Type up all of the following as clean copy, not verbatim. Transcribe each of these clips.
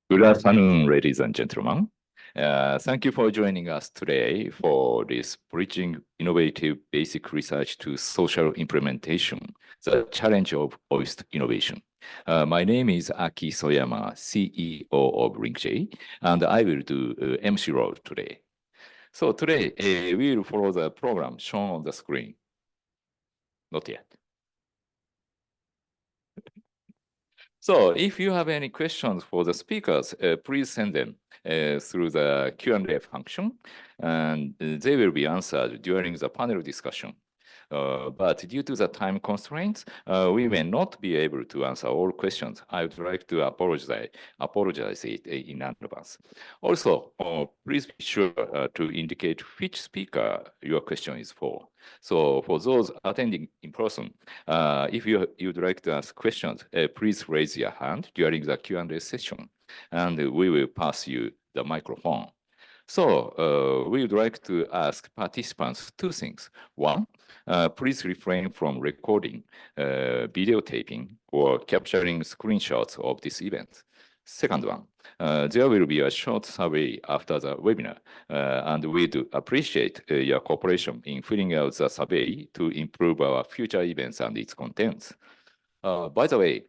Good afternoon, ladies and gentlemen. Thank you for joining us today for this Bridging Innovative Basic Research to Social Implementation, the challenge of OIST innovation. My name is Aki Soyama, CEO of LinkJ, and I will do MC role today. So today, we will follow the program shown on the screen. Not yet. So if you have any questions for the speakers, please send them through the Q&A function, and they will be answered during the panel discussion. But due to the time constraints, we may not be able to answer all questions. I would like to apologize it in advance. Also, please be sure to indicate which speaker your question is for. So for those attending in person, if you'd like to ask questions, please raise your hand during the Q&A session, and we will pass you the microphone. So we would like to ask participants two things. One, please refrain from recording, videotaping, or capturing screenshots of this event. Second one, there will be a short survey after the webinar, and we do appreciate your cooperation in filling out the survey to improve our future events and its contents. By the way,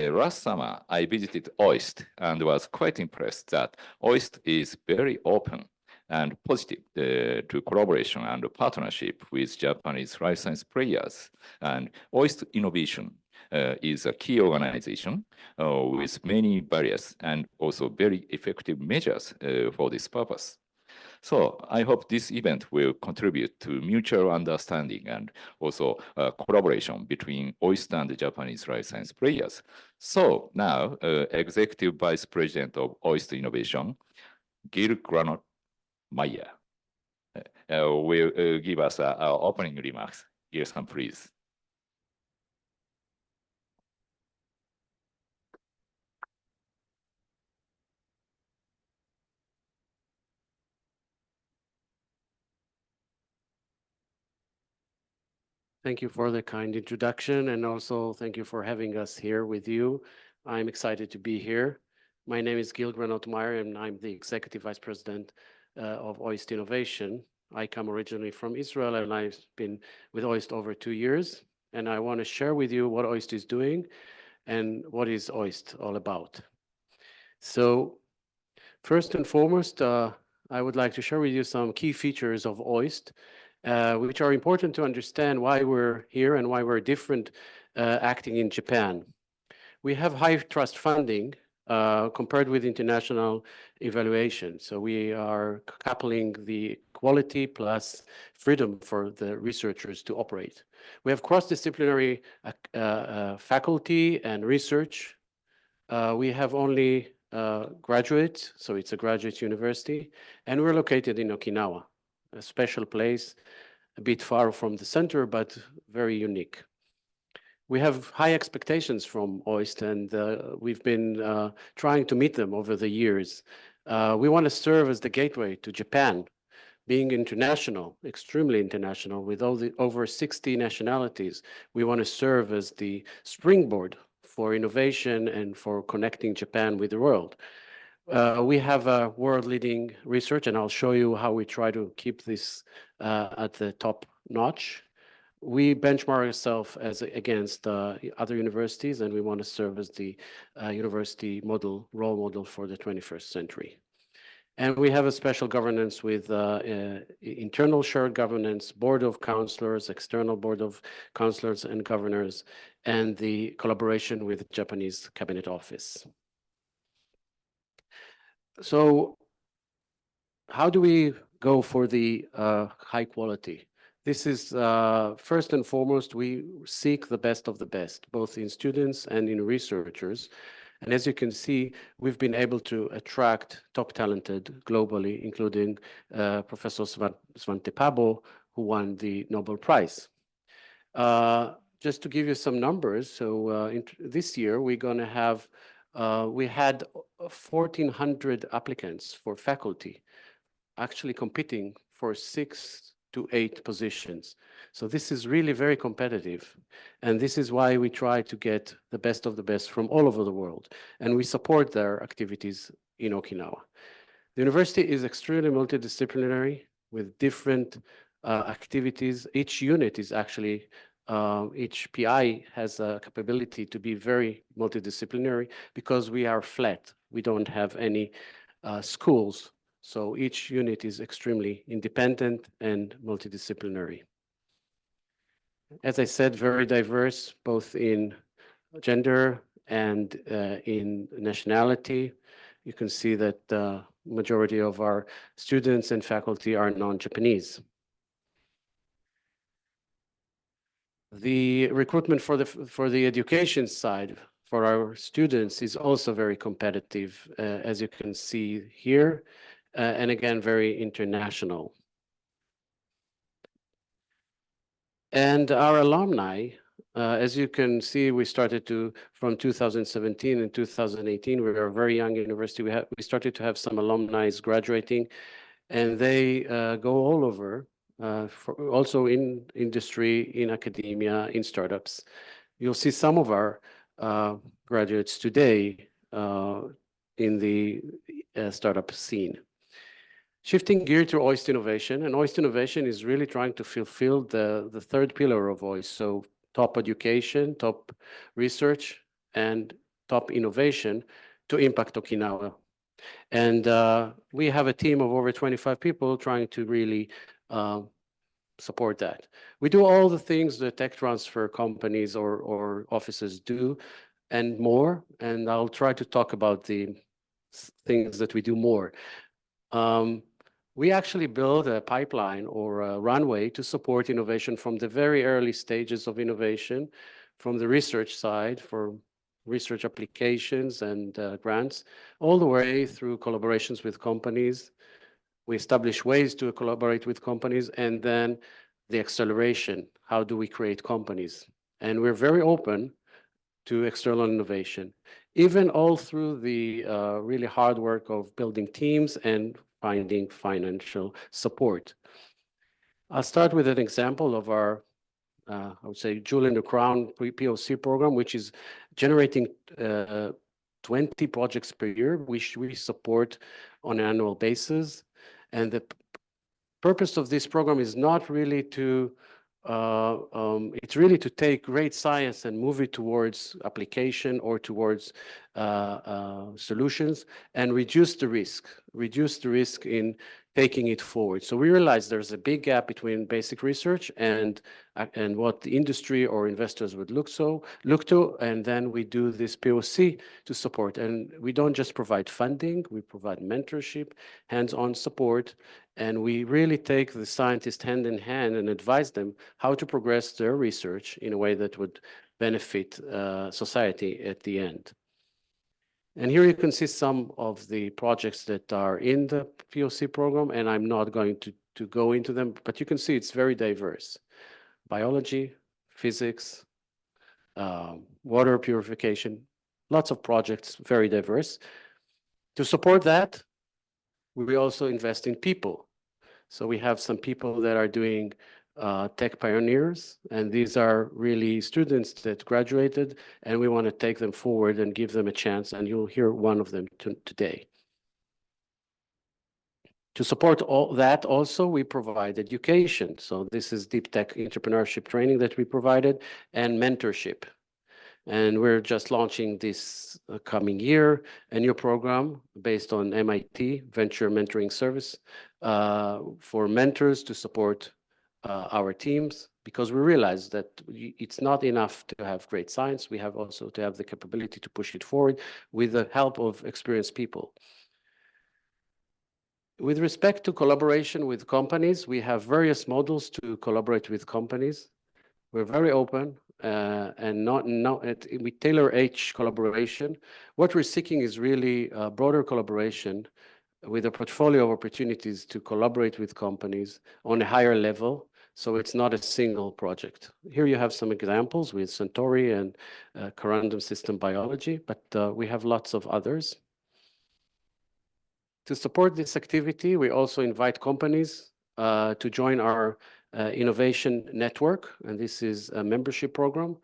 last summer, I visited OIST and was quite impressed that OIST is very open and positive to collaboration and partnership with Japanese life science players. And OIST Innovation is a key organization with many barriers and also very effective measures for this purpose. So I hope this event will contribute to mutual understanding and also collaboration between OIST and the Japanese life science players. So now, Executive Vice President of OIST Innovation, Gil Granot-Meyer, will give us our opening remarks. Gil-san, please. Thank you for the kind introduction, and also thank you for having us here with you. I'm excited to be here. My name is Gil Granot-Meyer, and I'm the Executive Vice President of OIST Innovation. I come originally from Israel, and I've been with OIST over 2 years. And I want to share with you what OIST is doing and what is OIST all about. So first and foremost, I would like to share with you some key features of OIST, which are important to understand why we're here and why we're different acting in Japan. We have high trust funding compared with international evaluation. So we are coupling the quality plus freedom for the researchers to operate. We have cross-disciplinary faculty and research. We have only graduates, so it's a graduate university, and we're located in Okinawa, a special place, a bit far from the center, but very unique. We have high expectations from OIST, and we've been trying to meet them over the years. We want to serve as the gateway to Japan, being international, extremely international, with over 60 nationalities. We want to serve as the springboard for innovation and for connecting Japan with the world. We have a world-leading research, and I'll show you how we try to keep this at the top notch. We benchmark ourselves against other universities, and we want to serve as the university role model for the 21st century. And we have a special governance with internal shared governance, board of counselors, external board of counselors and governors, and the collaboration with Japanese Cabinet Office. So how do we go for the high quality? This is first and foremost, we seek the best of the best, both in students and in researchers. And as you can see, we've been able to attract top talented globally, including Professor Svante Pääbo, who won the Nobel Prize. Just to give you some numbers, so this year we're going to have, we had 1,400 applicants for faculty, actually competing for 6 to 8 positions. So this is really very competitive. And this is why we try to get the best of the best from all over the world. And we support their activities in Okinawa. The university is extremely multidisciplinary with different activities. Each unit is actually, each PI has a capability to be very multidisciplinary because we are flat. We don't have any schools. So each unit is extremely independent and multidisciplinary. As I said, very diverse, both in gender and in nationality. You can see that the majority of our students and faculty are non-Japanese. The recruitment for the education side for our students is also very competitive, as you can see here, and again, very international. And our alumni, as you can see, we started from 2017 and 2018, we were a very young university. We started to have some alumni graduating, and they go all over, also in industry, in academia, in startups. You'll see some of our graduates today in the startup scene. Shifting gear to OIST Innovation, and OIST Innovation is really trying to fulfill the third pillar of OIST. So top education, top research, and top innovation to impact Okinawa. And we have a team of over 25 people trying to really support that. We do all the things that tech transfer companies or offices do and more, and I'll try to talk about the things that we do more. We actually build a pipeline or a runway to support innovation from the very early stages of innovation, from the research side for research applications and grants, all the way through collaborations with companies. We establish ways to collaborate with companies, and then the acceleration. How do we create companies? And we're very open to external innovation, even all through the really hard work of building teams and finding financial support. I'll start with an example of our, I would say, jewel in the crown POC program, which is generating 20 projects per year, which we support on an annual basis. And the purpose of this program is not really to, it's really to take great science and move it towards application or towards solutions and reduce the risk in taking it forward. So we realize there's a big gap between basic research and what the industry or investors would look to, and then we do this POC to support. And we don't just provide funding, we provide mentorship, hands-on support, and we really take the scientists hand in hand and advise them how to progress their research in a way that would benefit society at the end. And here you can see some of the projects that are in the POC program, and I'm not going to go into them, but you can see it's very diverse. Biology, physics, water purification, lots of projects, very diverse. To support that, we also invest in people. So we have some people that are doing tech pioneers, and these are really students that graduated, and we want to take them forward and give them a chance, and you'll hear one of them today. To support all that also, we provide education. So this is deep tech entrepreneurship training that we provided, and mentorship. And we're just launching this coming year, a new program based on MIT Venture Mentoring Service for mentors to support our teams, because we realize that it's not enough to have great science. We have also to have the capability to push it forward with the help of experienced people. With respect to collaboration with companies, we have various models to collaborate with companies. We're very open and we tailor each collaboration. What we're seeking is really a broader collaboration with a portfolio of opportunities to collaborate with companies on a higher level. So it's not a single project. Here you have some examples with Centauri and corundum system biology, but we have lots of others. To support this activity, we also invite companies to join our innovation network, and this is a membership program,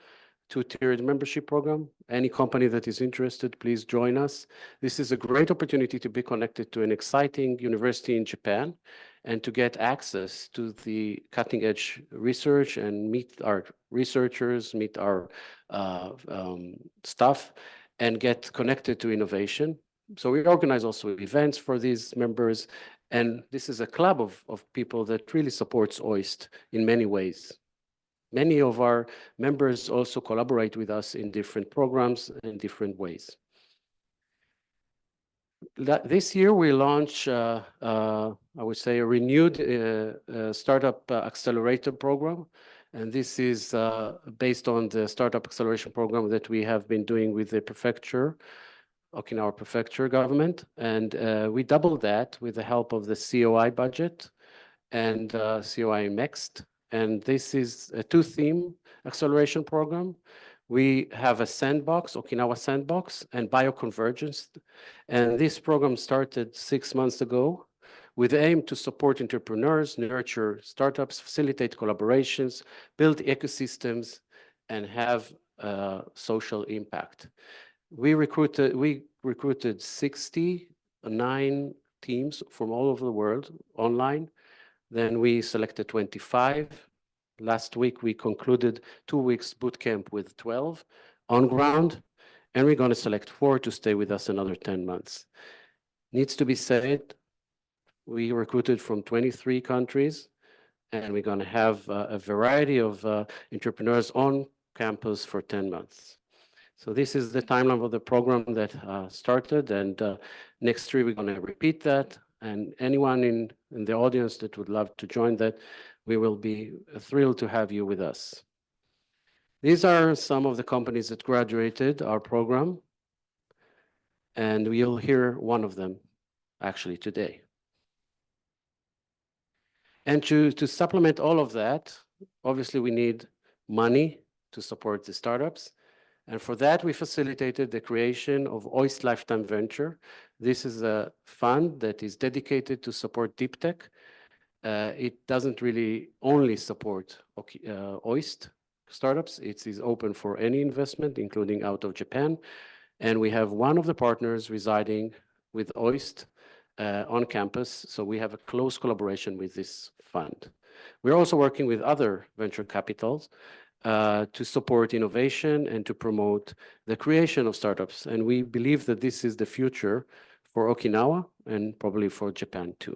two-tiered membership program. Any company that is interested, please join us. This is a great opportunity to be connected to an exciting university in Japan and to get access to the cutting-edge research and meet our researchers, meet our staff, and get connected to innovation. So we organize also events for these members, and this is a club of people that really supports OIST in many ways. Many of our members also collaborate with us in different programs in different ways. This year we launch, I would say, a renewed startup accelerator program. And this is based on the startup acceleration program that we have been doing with the prefecture, Okinawa prefecture government. And we doubled that with the help of the COI budget and COI Next. And this is a two-theme acceleration program. We have a sandbox, Okinawa sandbox, and bioconvergence. And this program started 6 months ago with the aim to support entrepreneurs, nurture startups, facilitate collaborations, build ecosystems, and have social impact. We recruited 69 teams from all over the world online. Then we selected 25. Last week, we concluded 2 weeks boot camp with 12 on ground, and we're going to select 4 to stay with us another 10 months. Needs to be said, we recruited from 23 countries, and we're going to have a variety of entrepreneurs on campus for 10 months. So this is the timeline of the program that started, and next year we're going to repeat that. And anyone in the audience that would love to join that, we will be thrilled to have you with us. These are some of the companies that graduated our program, and we'll hear one of them actually today. And to supplement all of that, obviously we need money to support the startups. And for that, we facilitated the creation of OIST Lifetime Venture. This is a fund that is dedicated to support deep tech. It doesn't really only support OIST startups. It is open for any investment, including out of Japan. And we have one of the partners residing with OIST on campus. So we have a close collaboration with this fund. We're also working with other venture capitals to support innovation and to promote the creation of startups. And we believe that this is the future for Okinawa and probably for Japan too.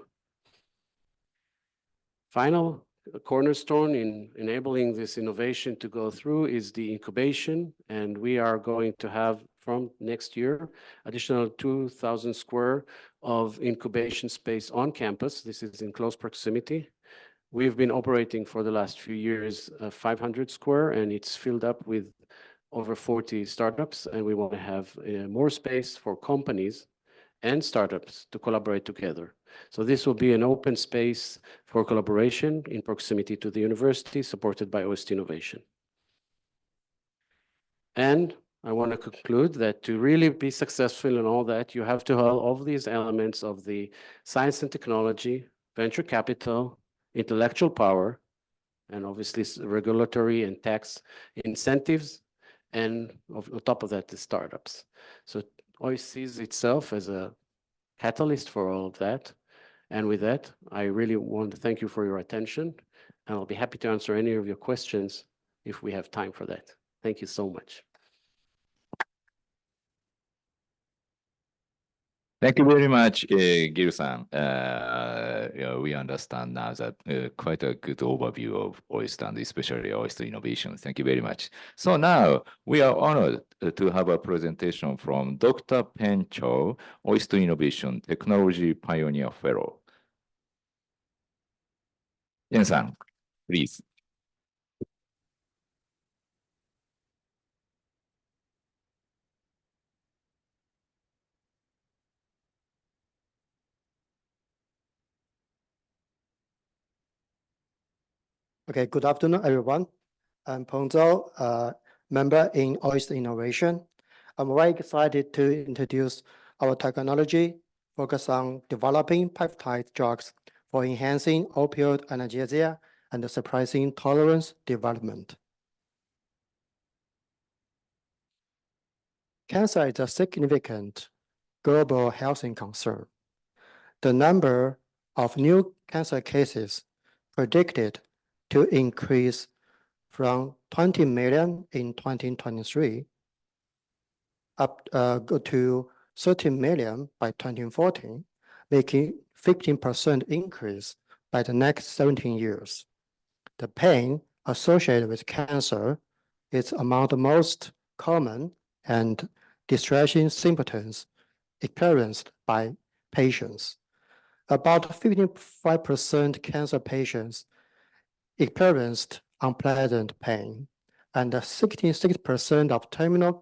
Final cornerstone in enabling this innovation to go through is the incubation. And we are going to have from next year, additional 2,000 square of incubation space on campus. This is in close proximity. We've been operating for the last few years 500 square, and it's filled up with over 40 startups. And we want to have more space for companies and startups to collaborate together. So this will be an open space for collaboration in proximity to the university, supported by OIST Innovation. And I want to conclude that to really be successful in all that, you have to have all of these elements of the science and technology, venture capital, intellectual power, and obviously regulatory and tax incentives, and on top of that, the startups. So OIST sees itself as a catalyst for all of that. And with that, I really want to thank you for your attention, and I'll be happy to answer any of your questions if we have time for that. Thank you so much. Thank you very much, Gil-san. We understand now that quite a good overview of OIST and especially OIST Innovation. Thank you very much. So now we are honored to have a presentation from Dr. Pen Cho, OIST Innovation Technology Pioneer Fellow. Pen-san, please. Okay, good afternoon, everyone. I'm Peng Zhou, member in OIST Innovation. I'm very excited to introduce our technology focused on developing peptide drugs for enhancing opioid analgesia and suppressing tolerance development. Cancer is a significant global health concern. The number of new cancer cases predicted to increase from 20 million in 2023 up to 30 million by 2040, making 15% increase by the next 17 years. The pain associated with cancer is among the most common and distressing symptoms experienced by patients. About 55% cancer patients experienced unpleasant pain, and 66% of terminal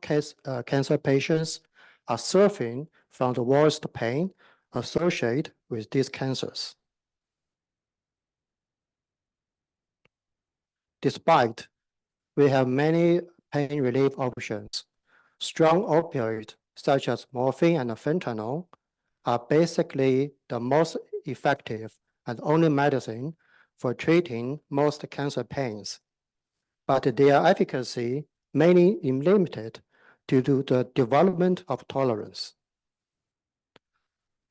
cancer patients are suffering from the worst pain associated with these cancers. Despite we have many pain relief options, strong opioids such as morphine and fentanyl are basically the most effective and only medicine for treating most cancer pains, but their efficacy mainly limited due to the development of tolerance.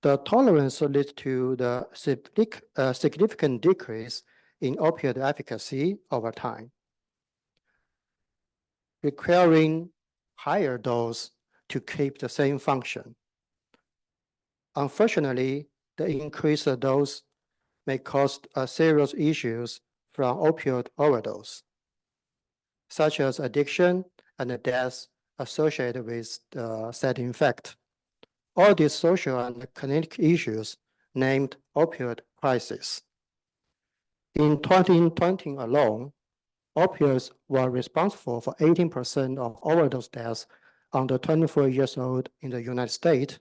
The tolerance leads to the significant decrease in opioid efficacy over time, requiring higher dose to keep the same function. Unfortunately, the increased dose may cause serious issues from opioid overdose, such as addiction and death associated with side effect. All these social and clinical issues named opioid crisis. In 2020 alone, opioids were responsible for 18% of overdose deaths under 24 years old in the United States,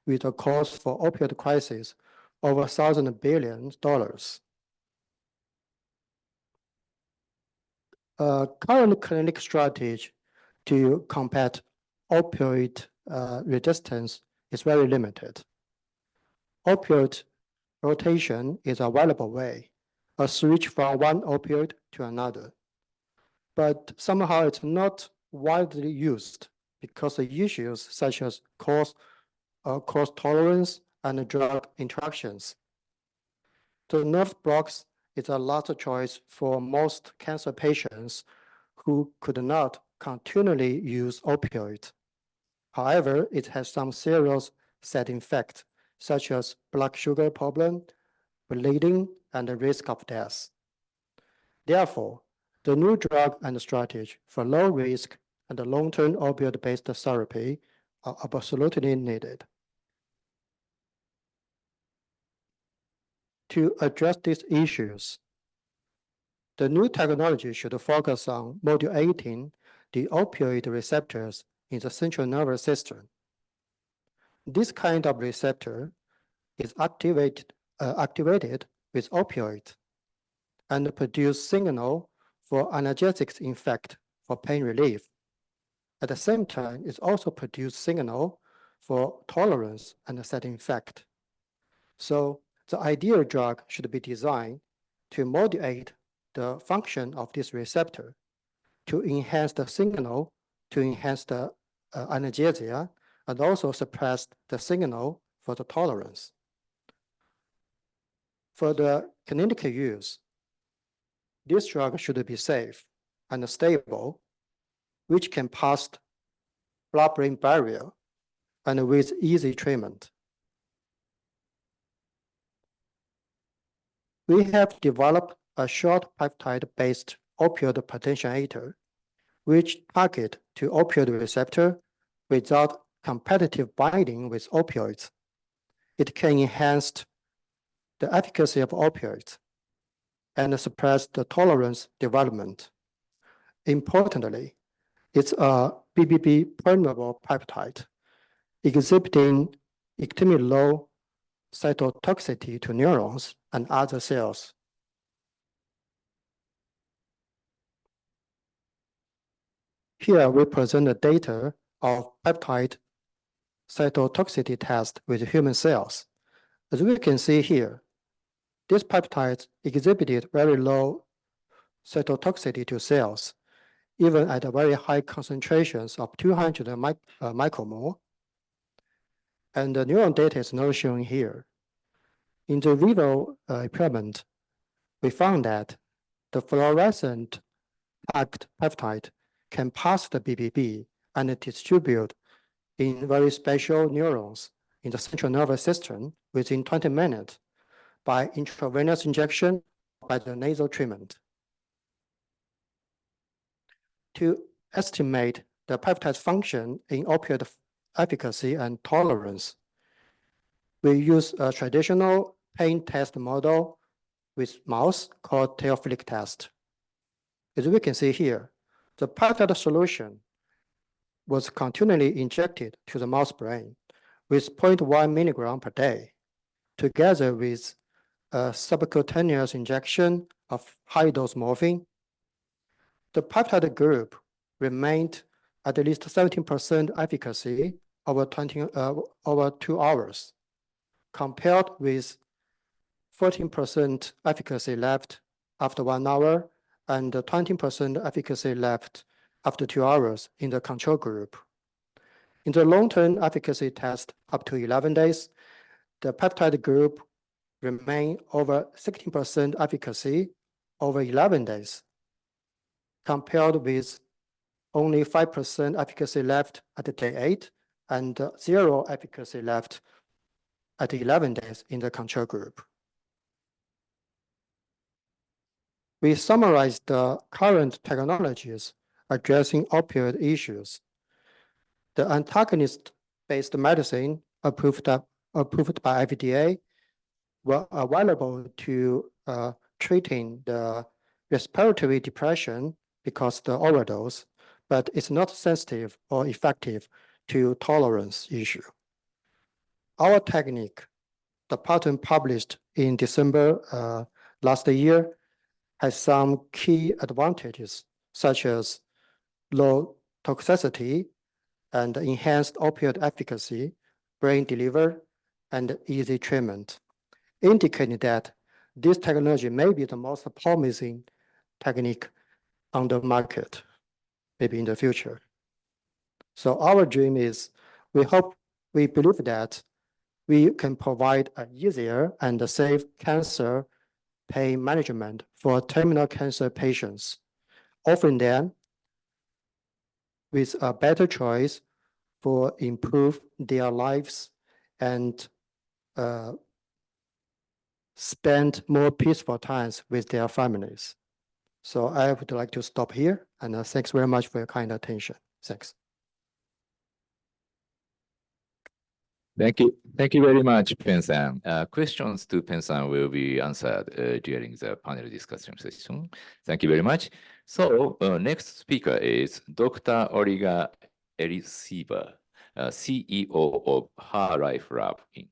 with a cost for opioid crisis over $1,000 billion. Current clinical strategy to combat opioid resistance is very limited. Opioid rotation is a valuable way, a switch from one opioid to another. But somehow it's not widely used because of issues such as cost tolerance and drug interactions. The nerve blocks is a last choice for most cancer patients who could not continually use opioids. However, it has some serious side effects, such as blood sugar problem, bleeding, and the risk of death. Therefore, the new drug and strategy for low risk and long-term opioid-based therapy are absolutely needed. To address these issues, the new technology should focus on modulating the opioid receptors in the central nervous system. This kind of receptor is activated with opioids and produce signal for analgesic effect for pain relief. At the same time, it also produces signal for tolerance and side effect. So the ideal drug should be designed to modulate the function of this receptor to enhance the signal, to enhance the analgesia, and also suppress the signal for the tolerance. For the clinical use, this drug should be safe and stable, which can pass blood-brain barrier and with easy treatment. We have developed a short peptide-based opioid potentiator, which target to opioid receptor without competitive binding with opioids. It can enhance the efficacy of opioids and suppress the tolerance development. Importantly, it's a BBB permeable peptide exhibiting extremely low cytotoxicity to neurons and other cells. Here we present the data of peptide cytotoxicity test with human cells. As we can see here, These peptides exhibited very low cytotoxicity to cells, even at very high concentrations of 200 micromole. And the neuron data is not shown here. In the vivo experiment, we found that the fluorescent packed peptide can pass the BBB and distribute in very special neurons in the central nervous system within 20 minutes by intravenous injection by the nasal treatment. To estimate the peptide's function in opioid efficacy and tolerance, we use a traditional pain test model with mouse called tail flick test. As we can see here, the peptide solution was continually injected to the mouse brain with 0.1 milligram per day, together with a subcutaneous injection of high-dose morphine. The peptide group remained at least 17% efficacy over 2 hours, compared with 14% efficacy left after 1 hour and 20% efficacy left after 2 hours in the control group. In the long-term efficacy test up to 11 days, the peptide group remained over 16% efficacy over 11 days, compared with only 5% efficacy left at day 8 and 0 efficacy left at 11 days in the control group. We summarized the current technologies addressing opioid issues. The antagonist-based medicine approved by FDA were available to treating the respiratory depression because the overdose, but it's not sensitive or effective to tolerance issue. Our technique, the patent published in December last year, has some key advantages, such as low toxicity and enhanced opioid efficacy, brain delivery, and easy treatment, indicating that this technology may be the most promising technique on the market, maybe in the future. So our dream is, we believe that we can provide an easier and a safe cancer pain management for terminal cancer patients, offering them with a better choice for improve their lives and spend more peaceful times with their families. So I would like to stop here, and thanks very much for your kind attention. Thanks. Thank you. Thank you very much, Pen-san. Questions to Pen-san will be answered during the panel discussion session. Thank you very much. So next speaker is Dr. Olga Eliseva, CEO of Her Life Lab, Inc.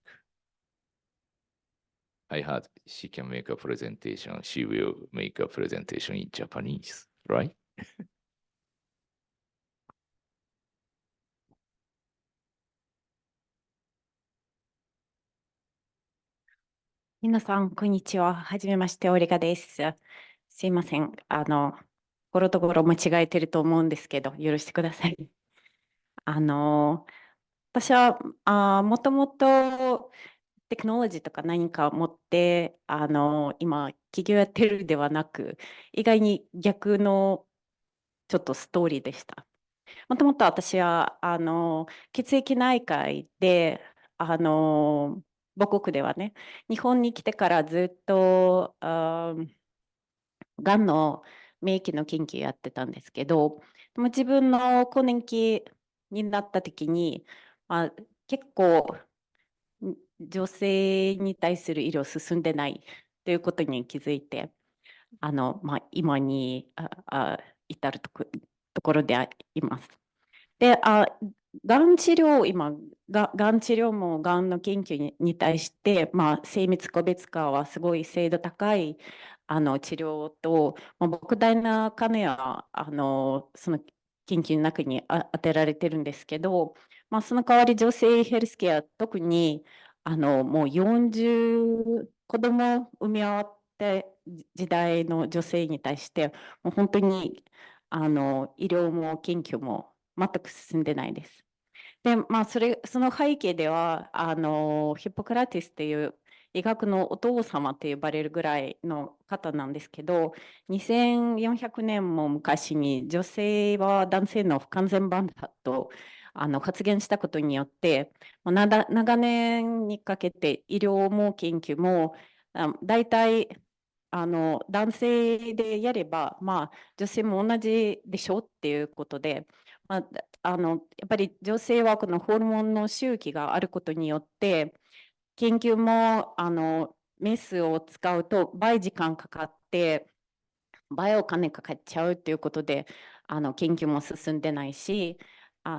I heard she can make a presentation. She will make a presentation in Japanese, right? 皆さん、こんにちは。はじめまして、オリガです。すいません。このところ間違えてると思うんですけど、許してください。私はもともとテクノロジーとか何か持って、今、企業やってるではなく、意外に逆のちょっとストーリーでした。もともと私は血液内科医で、母国ではね、日本に来てからずっとがんの免疫の研究やってたんですけど、でも自分の更年期になった時に、結構女性に対する医療進んでないということに気づいて、今に至るところでいます。で、がん治療、今、がん治療もがんの研究に対して、精密個別化はすごい精度高い治療と、莫大な金やその研究の中に当てられてるんですけど、その代わり女性ヘルスケア、特にもう40子供を産み終わって時代の女性に対して、もう本当に医療も研究も全く進んでないです。で、その背景では、ヒポクラティスっていう医学のお父様と呼ばれるぐらいの方なんですけど、2400年も昔に女性は男性の不完全版だと発言したことによって、長年にかけて医療も研究も大体男性でやれば、女性も同じでしょっていうことで、やっぱり女性はこのホルモンの周期があることによって、研究もメスを使うと倍時間かかって、倍お金かかっちゃうっていうことで、研究も進んでないし、な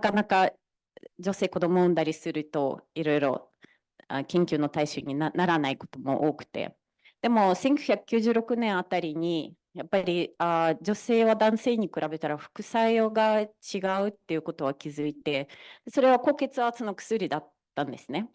かなか女性子供を産んだりするといろいろ研究の対象にならないことも多くて、でも1996年あたりにやっぱり女性は男性に比べたら副作用が違うっていうことは気づいて、それは高血圧の薬だったんですね。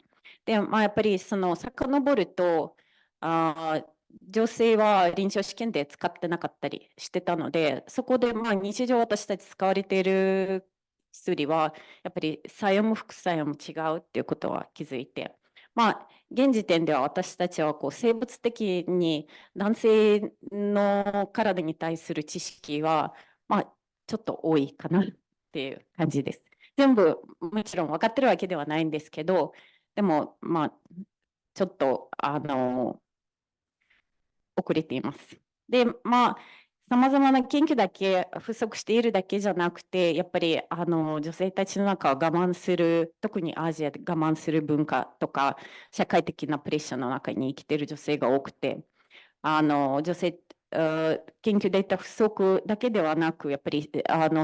で、やっぱり遡ると女性は臨床試験で使ってなかったりしてたので、そこで日常私たち使われている薬はやっぱり作用も副作用も違うっていうことは気づいて、現時点では私たちは生物的に男性の体に対する知識はちょっと多いかなっていう感じです。全部もちろん分かってるわけではないんですけど、でもちょっと遅れています。で、さまざまな研究だけ不足しているだけじゃなくて、やっぱり女性たちの中は我慢する、特にアジアで我慢する文化とか、社会的なプレッシャーの中に生きている女性が多くて、女性研究データ不足だけではなく、やっぱり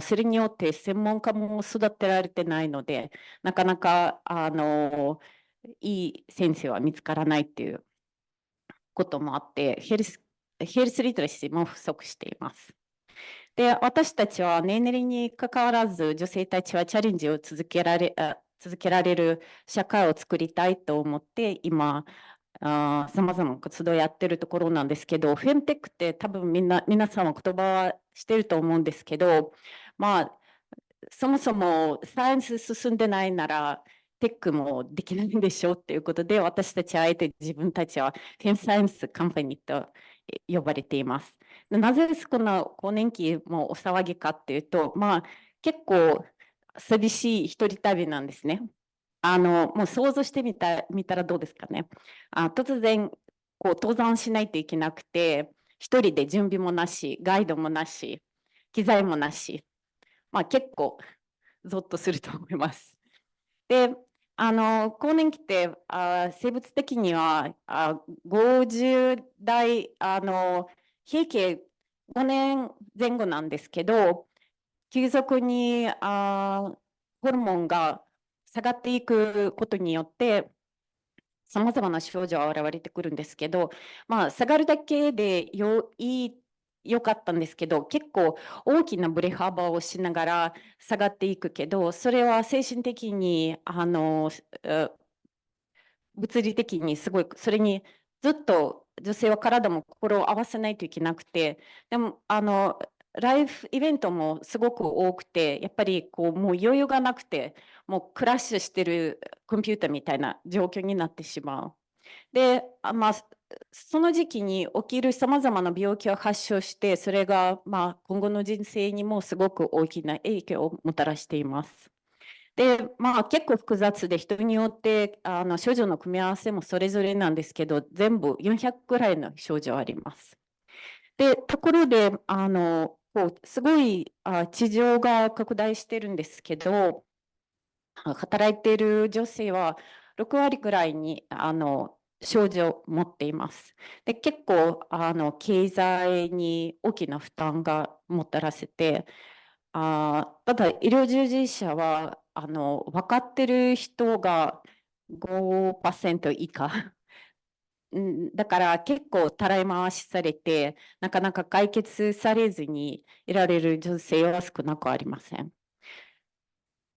それによって専門家も育てられてないので、なかなかいい先生は見つからないっていうこともあって、ヘルスリテラシーも不足しています。で、私たちは年齢にかかわらず、女性たちはチャレンジを続けられる社会を作りたいと思って、今、さまざまな活動をやってるところなんですけど、フェムテックって多分皆さんは言葉はしてると思うんですけど、そもそもサイエンス進んでないなら、テックもできないんでしょうっていうことで、私たちはあえて自分たちはフェムサイエンスカンパニーと呼ばれています。なぜこの更年期もお騒ぎかっていうと、結構寂しい一人旅なんですね。もう想像してみたらどうですかね。突然登山しないといけなくて、一人で準備もなし、ガイドもなし、機材もなし、結構ゾッとすると思います。で、更年期って生物的には50代平均5年前後なんですけど、急速にホルモンが下がっていくことによってさまざまな症状が現れてくるんですけど、下がるだけでよかったんですけど、結構大きなブレ幅をしながら下がっていくけど、それは精神的に物理的にすごい、それにずっと女性は体も心を合わせないといけなくて、でもライフイベントもすごく多くて、やっぱりもう余裕がなくて、もうクラッシュしてるコンピューターみたいな状況になってしまう。で、その時期に起きるさまざまな病気を発症して、それが今後の人生にもすごく大きな影響をもたらしています。で、結構複雑で、人によって症状の組み合わせもそれぞれなんですけど、全部400くらいの症状あります。で、ところですごい地上が拡大してるんですけど、働いている女性は6割くらいに症状を持っています。で、結構経済に大きな負担がもたらせて、ただ医療従事者は分かってる人が5%以下。だから結構たらい回しされて、なかなか解決されずにいられる女性は少なくありません。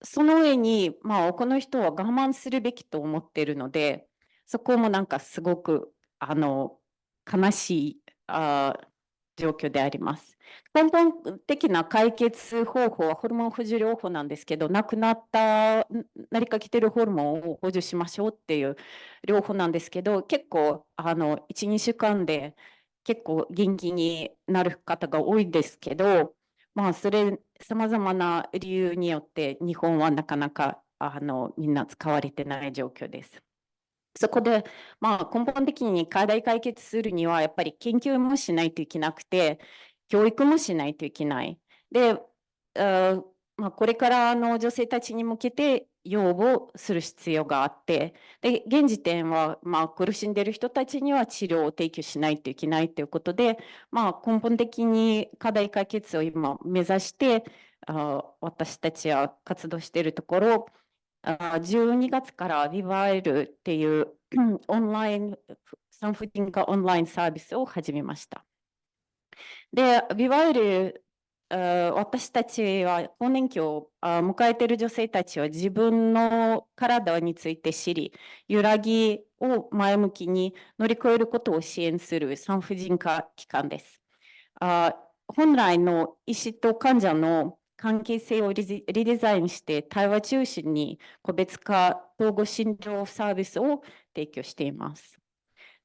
その上に、この人は我慢するべきと思っているので、そこもなんかすごく悲しい状況であります。根本的な解決方法はホルモン補充療法なんですけど、なりかけてるホルモンを補充しましょうっていう療法なんですけど、結構1、2週間で結構元気になる方が多いですけど、さまざまな理由によって日本はなかなかみんな使われてない状況です。そこで、根本的に課題解決するには、やっぱり研究もしないといけなくて、教育もしないといけない。で、これから女性たちに向けて要望する必要があって、で、現時点は、苦しんでいる人たちには治療を提供しないといけないということで、根本的に課題解決を今目指して、私たちは活動しているところ、12月からビバエルっていうオンライン、産婦人科オンラインサービスを始めました。で、ビバエル、私たちは更年期を迎えている女性たちは自分の体について知り、揺らぎを前向きに乗り越えることを支援する産婦人科機関です。本来の医師と患者の関係性をリデザインして対話中心に個別化統合診療サービスを提供しています。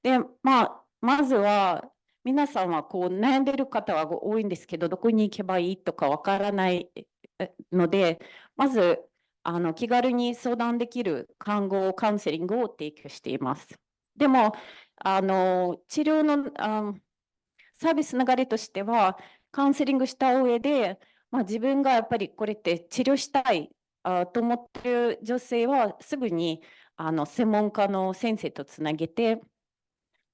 で、まずは皆さんは悩んでいる方は多いんですけど、どこに行けばいいとかわからないので、まず気軽に相談できる看護カウンセリングを提供しています。でも治療のサービス流れとしては、カウンセリングした上で、自分がやっぱりこれって治療したいと思っている女性は、すぐに専門家の先生とつなげて、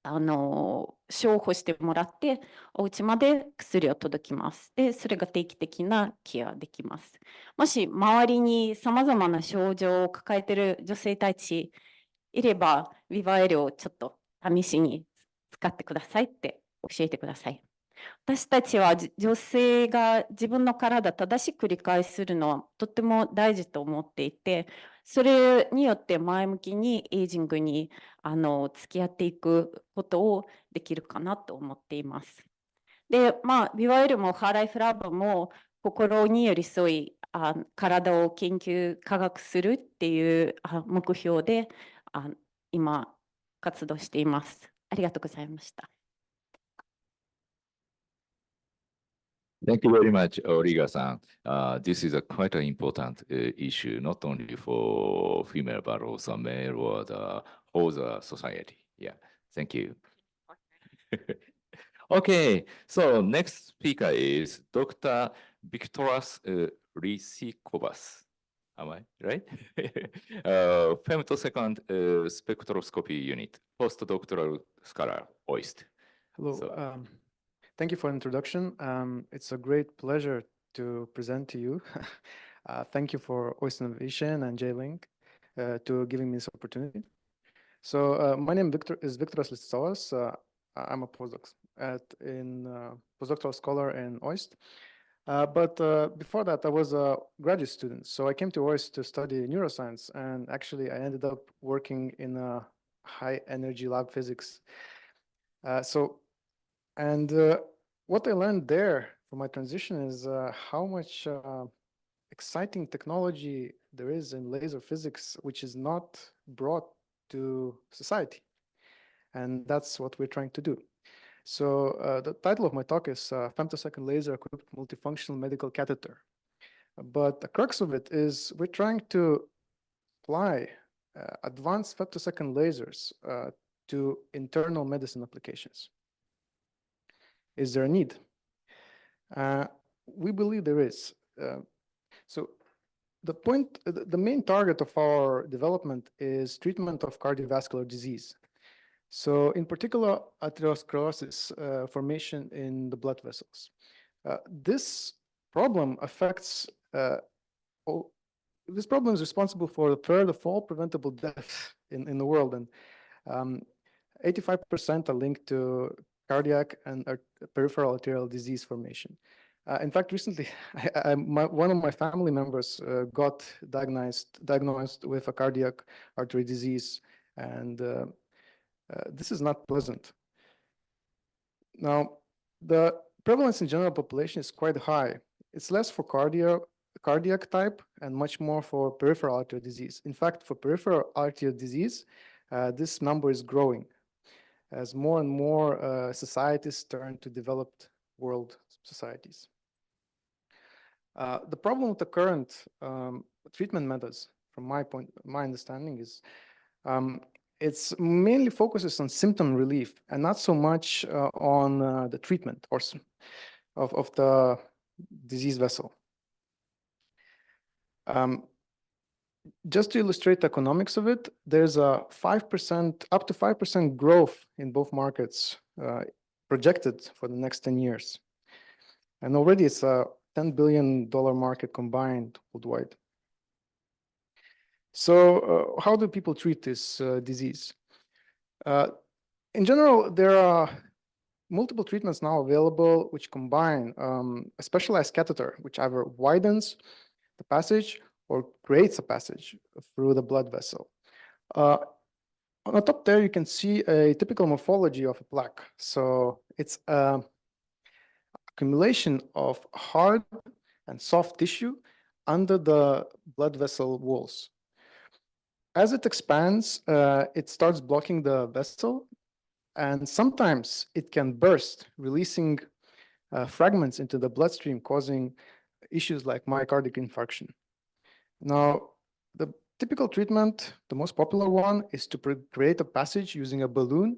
処方してもらって、お家まで薬を届きます。で、それが定期的なケアできます。もし周りにさまざまな症状を抱えている女性たちいれば、ビバエルをちょっと試しに使ってくださいって教えてください。私たちは女性が自分の体正しく理解するのはとても大事と思っていて、それによって前向きにエイジングに付き合っていくことをできるかなと思っています。で、ビワエルもハーライフラブも心に寄り添い体を研究科学するっていう目標で今活動しています。ありがとうございました。Thank you very much, Origa-san. This is a quite an important issue, not only for female, but also male or the whole society. Yeah, thank you. Okay, so next speaker is Dr. Victoras Rysikovas. Am I right? Femtosecond spectroscopy unit, postdoctoral scholar, OIST. Hello. So, thank you for the introduction. It's a great pleasure to present to you. Thank you for OIST Innovation and J-Link to giving me this opportunity. So my name is Victoras Rysikovas. I'm a postdoctoral scholar in OIST. But before that, I was a graduate student. So I came to OIST to study neuroscience, and actually I ended up working in a high energy lab physics. What I learned there for my transition is how much exciting technology there is in laser physics, which is not brought to society. And that's what we're trying to do. So the title of my talk is Femtosecond Laser Equipped Multifunctional Medical Catheter. But the crux of it is we're trying to apply advanced femtosecond lasers to internal medicine applications. Is there a need? We believe there is. So the main target of our development is treatment of cardiovascular disease. So in particular, atherosclerosis formation in the blood vessels. This problem affects, this problem is responsible for a third of all preventable deaths in the world, and 85% are linked to cardiac and peripheral arterial disease formation. In fact, recently, one of my family members got diagnosed with a cardiac artery disease, and this is not pleasant. Now, the prevalence in general population is quite high. It's less for cardiac type and much more for peripheral artery disease. In fact, for peripheral artery disease, this number is growing as more and more societies turn to developed world societies. The problem with the current treatment methods, from my understanding, is it's mainly focuses on symptom relief and not so much on the treatment or of the disease vessel. Just to illustrate the economics of it, there's a 5%, up to 5% growth in both markets projected for the next 10 years. And already it's a $10 billion market combined worldwide. So how do people treat this disease? In general, there are multiple treatments now available which combine a specialized catheter, which either widens the passage or creates a passage through the blood vessel. On the top there, you can see a typical morphology of a plaque. So it's accumulation of hard and soft tissue under the blood vessel walls. As it expands, it starts blocking the vessel, and sometimes it can burst, releasing fragments into the bloodstream, causing issues like myocardial infarction. Now, the typical treatment, the most popular one, is to create a passage using a balloon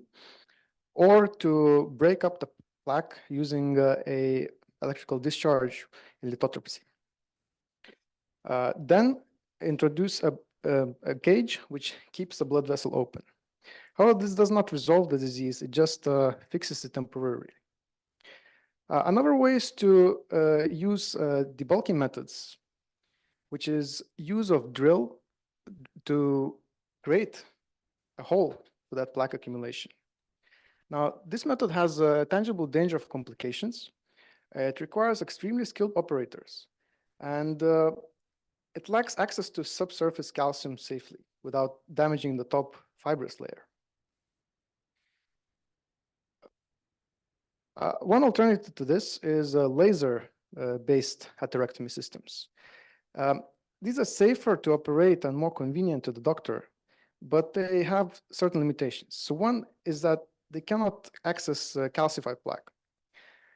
or to break up the plaque using a electrical discharge in lithotripsy. Then introduce a cage which keeps the blood vessel open. However, this does not resolve the disease, it just fixes it temporarily. Another way is to use debulking methods, which is use of drill to create a hole for that plaque accumulation. Now, this method has a tangible danger of complications. It requires extremely skilled operators, and it lacks access to subsurface calcium safely without damaging the top fibrous layer. One alternative to this is laser-based atherectomy systems. These are safer to operate and more convenient to the doctor, but they have certain limitations. So one is that they cannot access calcified plaque.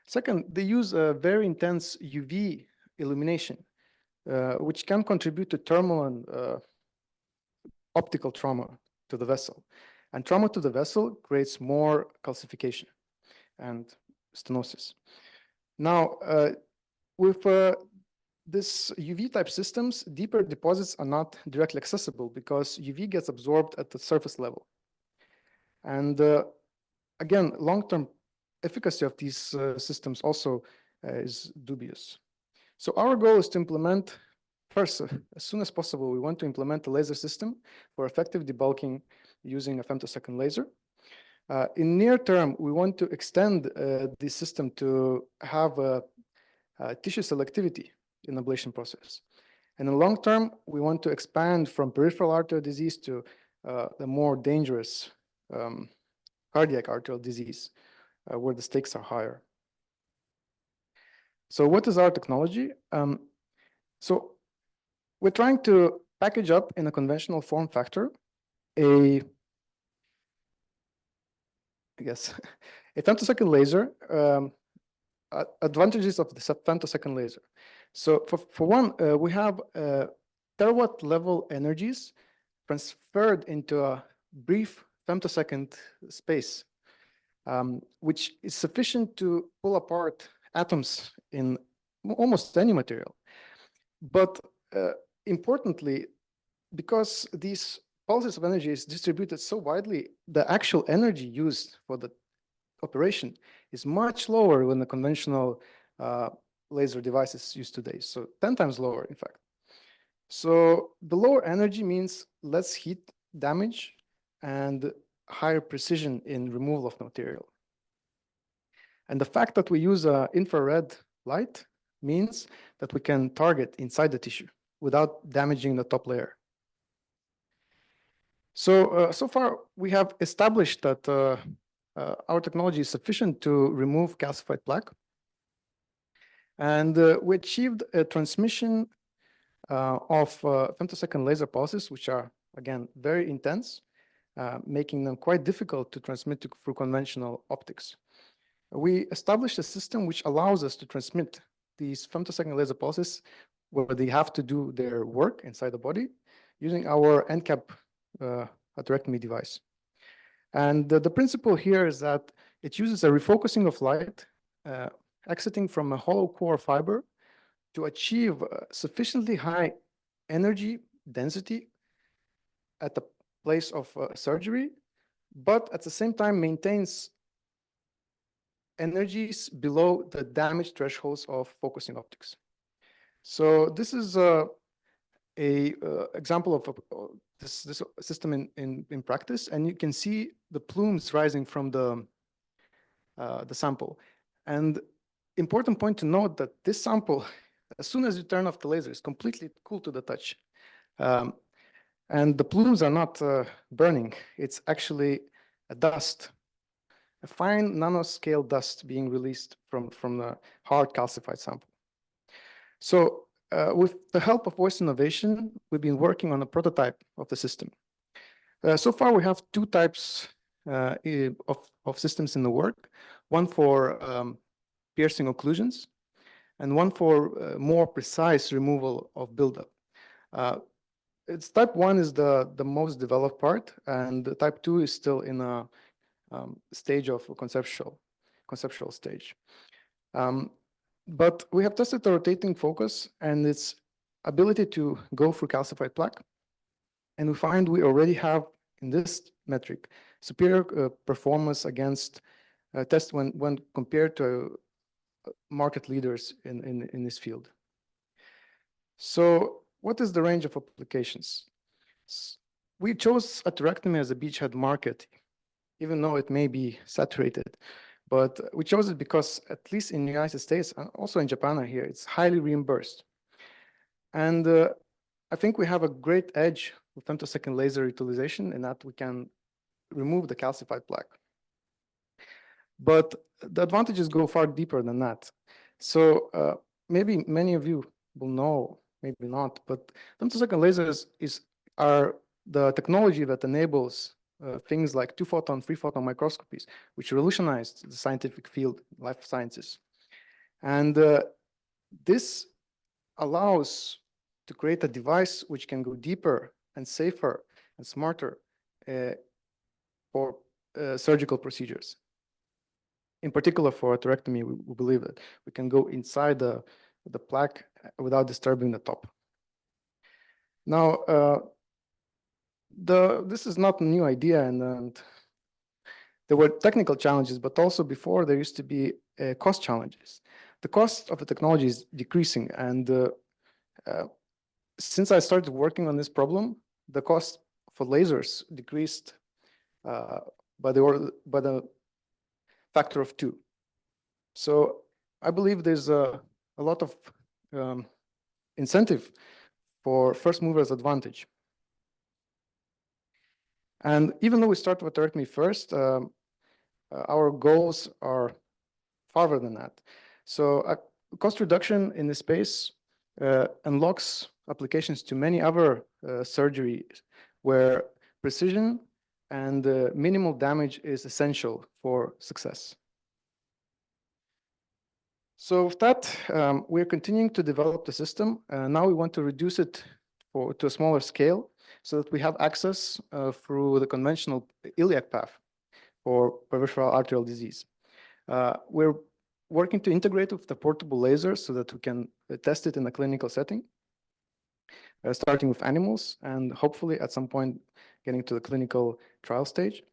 Second, they use a very intense UV illumination, which can contribute to thermal and optical trauma to the vessel. And trauma to the vessel creates more calcification and stenosis. Now, with this UV type systems, deeper deposits are not directly accessible because UV gets absorbed at the surface level. And again, long-term efficacy of these systems also is dubious. So our goal is to implement, first, as soon as possible, we want to implement a laser system for effective debulking using a femtosecond laser. In near term, we want to extend this system to have tissue selectivity in the ablation process. And in the long term, we want to expand from peripheral arterial disease to the more dangerous cardiac arterial disease, where the stakes are higher. So what is our technology? So we're trying to package up in a conventional form factor a femtosecond laser, advantages of the femtosecond laser. So for one, we have terawatt level energies transferred into a brief femtosecond space, which is sufficient to pull apart atoms in almost any material. But importantly, because these pulses of energy is distributed so widely, the actual energy used for the operation is much lower than the conventional laser devices used today. So 10 times lower, in fact. So the lower energy means less heat damage and higher precision in removal of material. And the fact that we use infrared light means that we can target inside the tissue without damaging the top layer. So, so far we have established that our technology is sufficient to remove calcified plaque. And we achieved a transmission of femtosecond laser pulses, which are, again, very intense, making them quite difficult to transmit through conventional optics. We established a system which allows us to transmit these femtosecond laser pulses where they have to do their work inside the body using our NCAP atherectomy device. And the principle here is that it uses a refocusing of light exiting from a hollow core fiber to achieve sufficiently high energy density at the place of surgery, but at the same time maintains energies below the damage thresholds of focusing optics. So this is a example of this system in practice, and you can see the plumes rising from the sample. And important point to note that this sample, as soon as you turn off the laser, is completely cool to the touch. And the plumes are not burning. It's actually a dust, a fine nanoscale dust being released from the hard calcified sample. So with the help of OIST Innovation, we've been working on a prototype of the system. So far, we have two types of systems in the work, one for piercing occlusions, and one for more precise removal of buildup. It's type 1 is the most developed part, and the type 2 is still in a stage of conceptual stage. But we have tested the rotating focus and its ability to go through calcified plaque. And we find we already have, in this metric, superior performance against tests when compared to market leaders in this field. So what is the range of applications? We chose atherectomy as a beachhead market, even though it may be saturated. But we chose it because, at least in the United States, and also in Japan here, it's highly reimbursed. And I think we have a great edge with femtosecond laser utilization in that we can remove the calcified plaque. But the advantages go far deeper than that. So maybe many of you will know, maybe not, but femtosecond lasers are the technology that enables things like 2-photon, 3-photon microscopies, which revolutionized the scientific field, life sciences. And this allows to create a device which can go deeper and safer and smarter for surgical procedures. In particular, for atherectomy, we believe that we can go inside the plaque without disturbing the top. Now, this is not a new idea, and there were technical challenges, but also before there used to be cost challenges. The cost of the technology is decreasing, and since I started working on this problem, the cost for lasers decreased by the factor of 2. So I believe there's a lot of incentive for first movers advantage. And even though we start with atherectomy first, our goals are farther than that. So cost reduction in this space unlocks applications to many other surgeries where precision and minimal damage is essential for success. So with that, we're continuing to develop the system. Now we want to reduce it to a smaller scale so that we have access through the conventional iliac path for peripheral arterial disease. We're working to integrate with the portable lasers so that we can test it in a clinical setting, starting with animals and hopefully at some point getting to the clinical trial stage.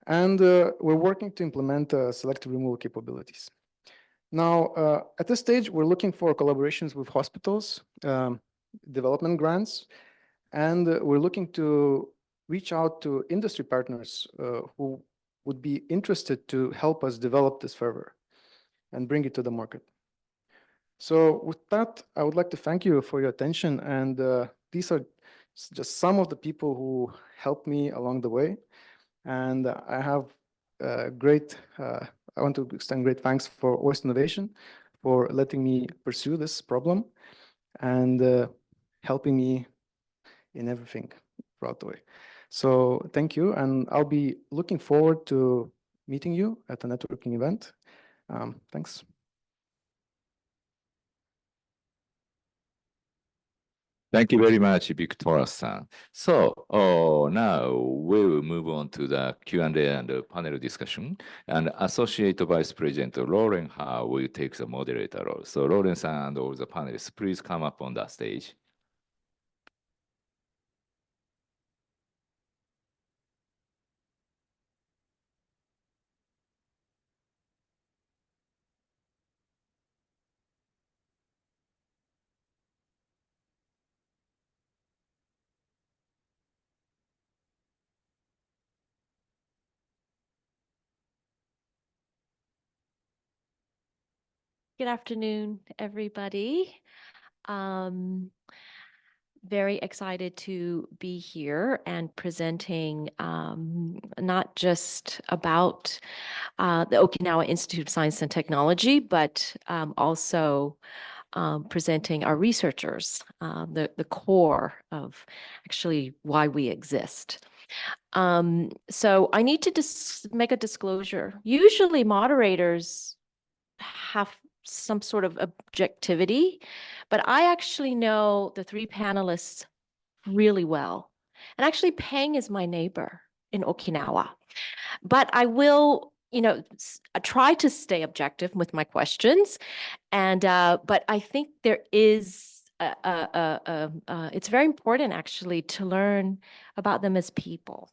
And we're working to implement selective removal capabilities. Now, at this stage, we're looking for collaborations with hospitals, development grants, and we're looking to reach out to industry partners who would be interested to help us develop this further and bring it to the market. So with that, I would like to thank you for your attention. And these are just some of the people who helped me along the way. And I have I want to extend great thanks for OIST Innovation for letting me pursue this problem and helping me in everything throughout the way. So thank you. And I'll be looking forward to meeting you at a networking event. Thanks. Thank you very much, Victoria-san. So now we will move on to the Q&A and the panel discussion. And Associate Vice President Lauren Ha will take the moderator role. So Lauren-san and all the panelists, please come up on the stage. Good afternoon, everybody. Very excited to be here and presenting not just about the Okinawa Institute of Science and Technology, but also presenting our researchers, the core of actually why we exist. So I need to make a disclosure. Usually moderators have some sort of objectivity, but I actually know the three panelists really well. And actually, Peng is my neighbor in Okinawa. But I will, try to stay objective with my questions. And but I think there is it's very important actually to learn about them as people.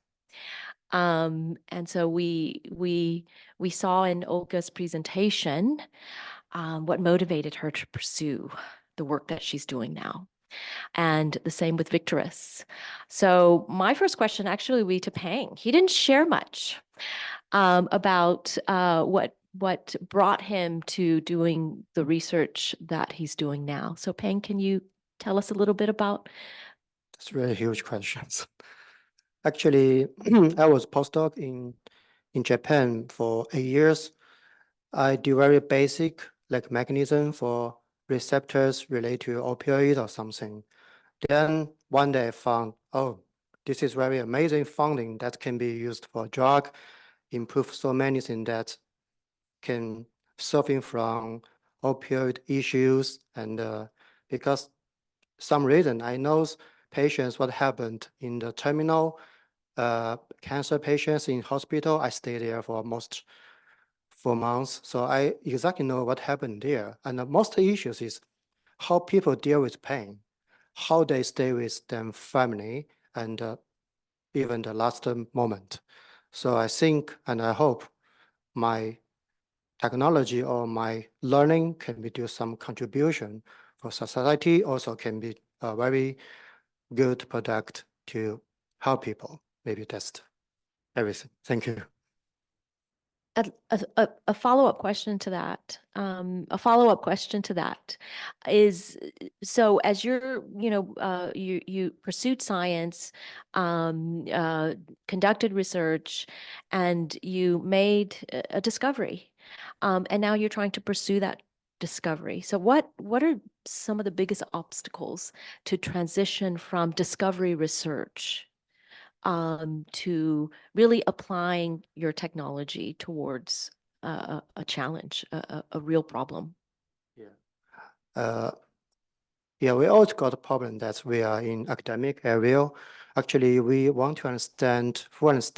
And so we saw in Olga's presentation what motivated her to pursue the work that she's doing now. And the same with Victorus. So my first question actually will be to Peng. He didn't share much about what brought him to doing the research that he's doing now. So Peng, can you tell us a little bit about? That's really huge questions. Actually, I was postdoc in Japan for 8 years. I do very basic like mechanism for receptors related to opioid or something. Then one day I found, oh, this is very amazing finding that can be used for drug, improve so many things that can suffering from opioid issues. And because some reason I know patients what happened in the terminal cancer patients in hospital. I stayed there for almost 4 months. So I exactly know what happened there. And the most issues is how people deal with pain, how they stay with them family, and even the last moment. So I think and I hope my technology or my learning can be do some contribution for society, also can be a very good product to help people. Maybe that's everything. Thank you. A follow-up question to that. Is, so as you're, you pursued science, conducted research, and you made a discovery, and now you're trying to pursue that discovery. So what are some of the biggest obstacles to transition from discovery research to really applying your technology towards a challenge, a real problem? Yeah, we always got a problem that we are in academic area. Actually, we want to understand what's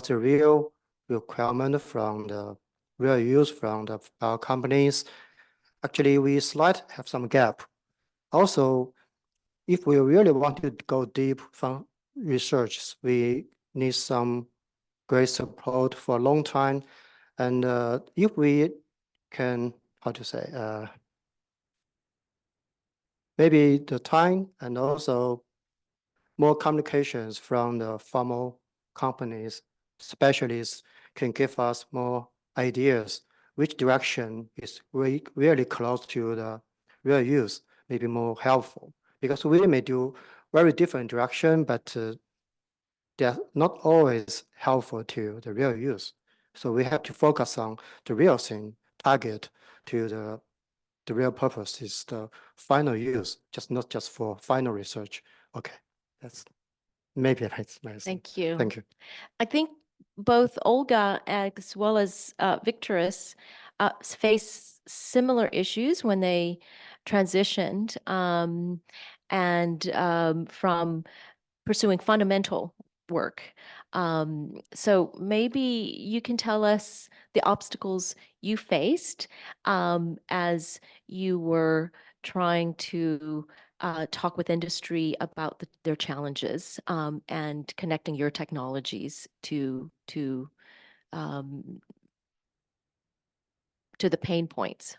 the real requirement from the real use from our companies. Actually, we slight have some gap. Also, if we really want to go deep from research, we need some great support for a long time. And if we can, how to say, maybe the time and also more communications from the formal companies, specialists can give us more ideas which direction is really close to the real use, may be more helpful. Because we may do very different direction, but they're not always helpful to the real use. So we have to focus on the real thing, target to the real purpose is the final use, not just for final research. Okay, that's maybe that's nice. Thank you. Thank you. I think both Olga as well as Victorus face similar issues when they transitioned from pursuing fundamental work. So maybe you can tell us the obstacles you faced as you were trying to talk with industry about their challenges and connecting your technologies to the pain points.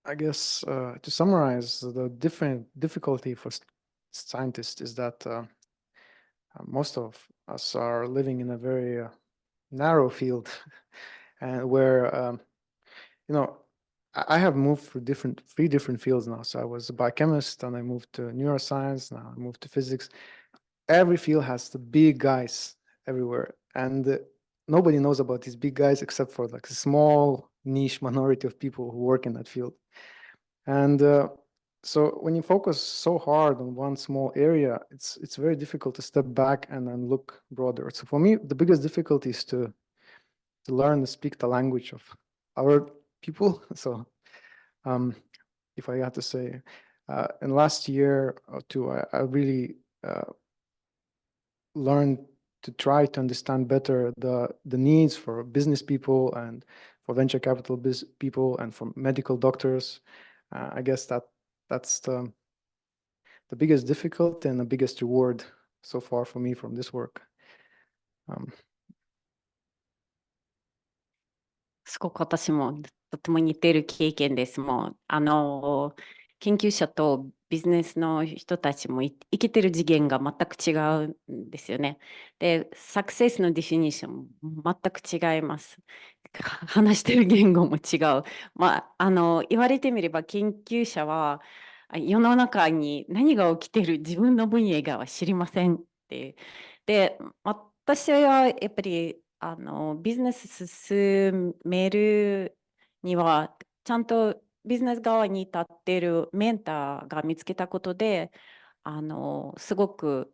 I guess to summarize, the different difficulty for scientists is that most of us are living in a very narrow field, and where I have moved through three different fields now. So I was a biochemist, and I moved to neuroscience. Now I moved to physics. Every field has the big guys everywhere, and nobody knows about these big guys except for like a small niche minority of people who work in that field. And so when you focus so hard on one small area, it's very difficult to step back and then look broader. So for me, the biggest difficulty is to learn to speak the language of our people. So if I had to say, in last year or two, I really learned to try to understand better the needs for business people and for venture capital people and for medical doctors. I guess that's the biggest difficulty and the biggest reward so far for me from this work. すごく私もとても似ている経験です。もう研究者とビジネスの人たちも生きてる次元が全く違うんですよね。で、サクセスのディフィニッションも全く違います。話してる言語も違う。言われてみれば研究者は世の中に何が起きてる自分の分野が知りませんって。で、私はやっぱりビジネス進めるにはちゃんとビジネス側に立っているメンターが見つけたことですごく、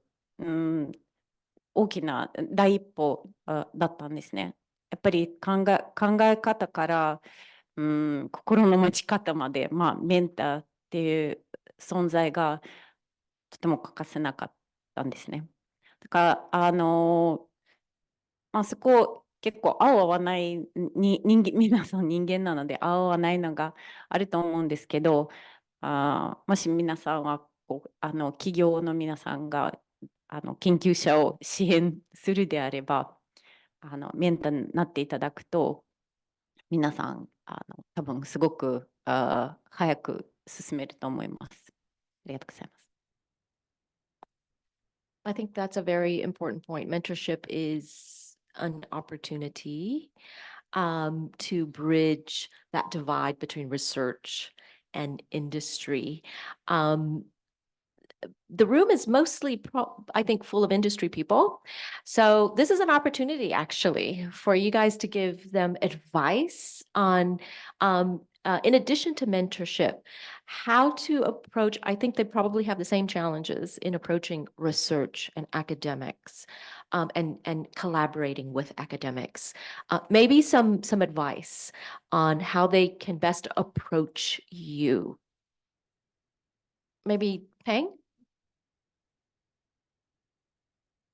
大きな第一歩だったんですね。やっぱり考え方から、心の持ち方まで、メンターっていう存在がとても欠かせなかったんですね。だからそこ結構合う合わない皆さん人間なので合う合わないのがあると思うんですけど、もし皆さんは企業の皆さんが研究者を支援するであればメンターになっていただくと皆さん多分すごく早く進めると思います。ありがとうございます。I think that's a very important point. Mentorship is an opportunity to bridge that divide between research and industry. The room is mostly, I think, full of industry people. So this is an opportunity, actually, for you guys to give them advice on, in addition to mentorship, how to approach. I think they probably have the same challenges in approaching research and academics and collaborating with academics. Maybe some advice on how they can best approach you. Maybe Peng?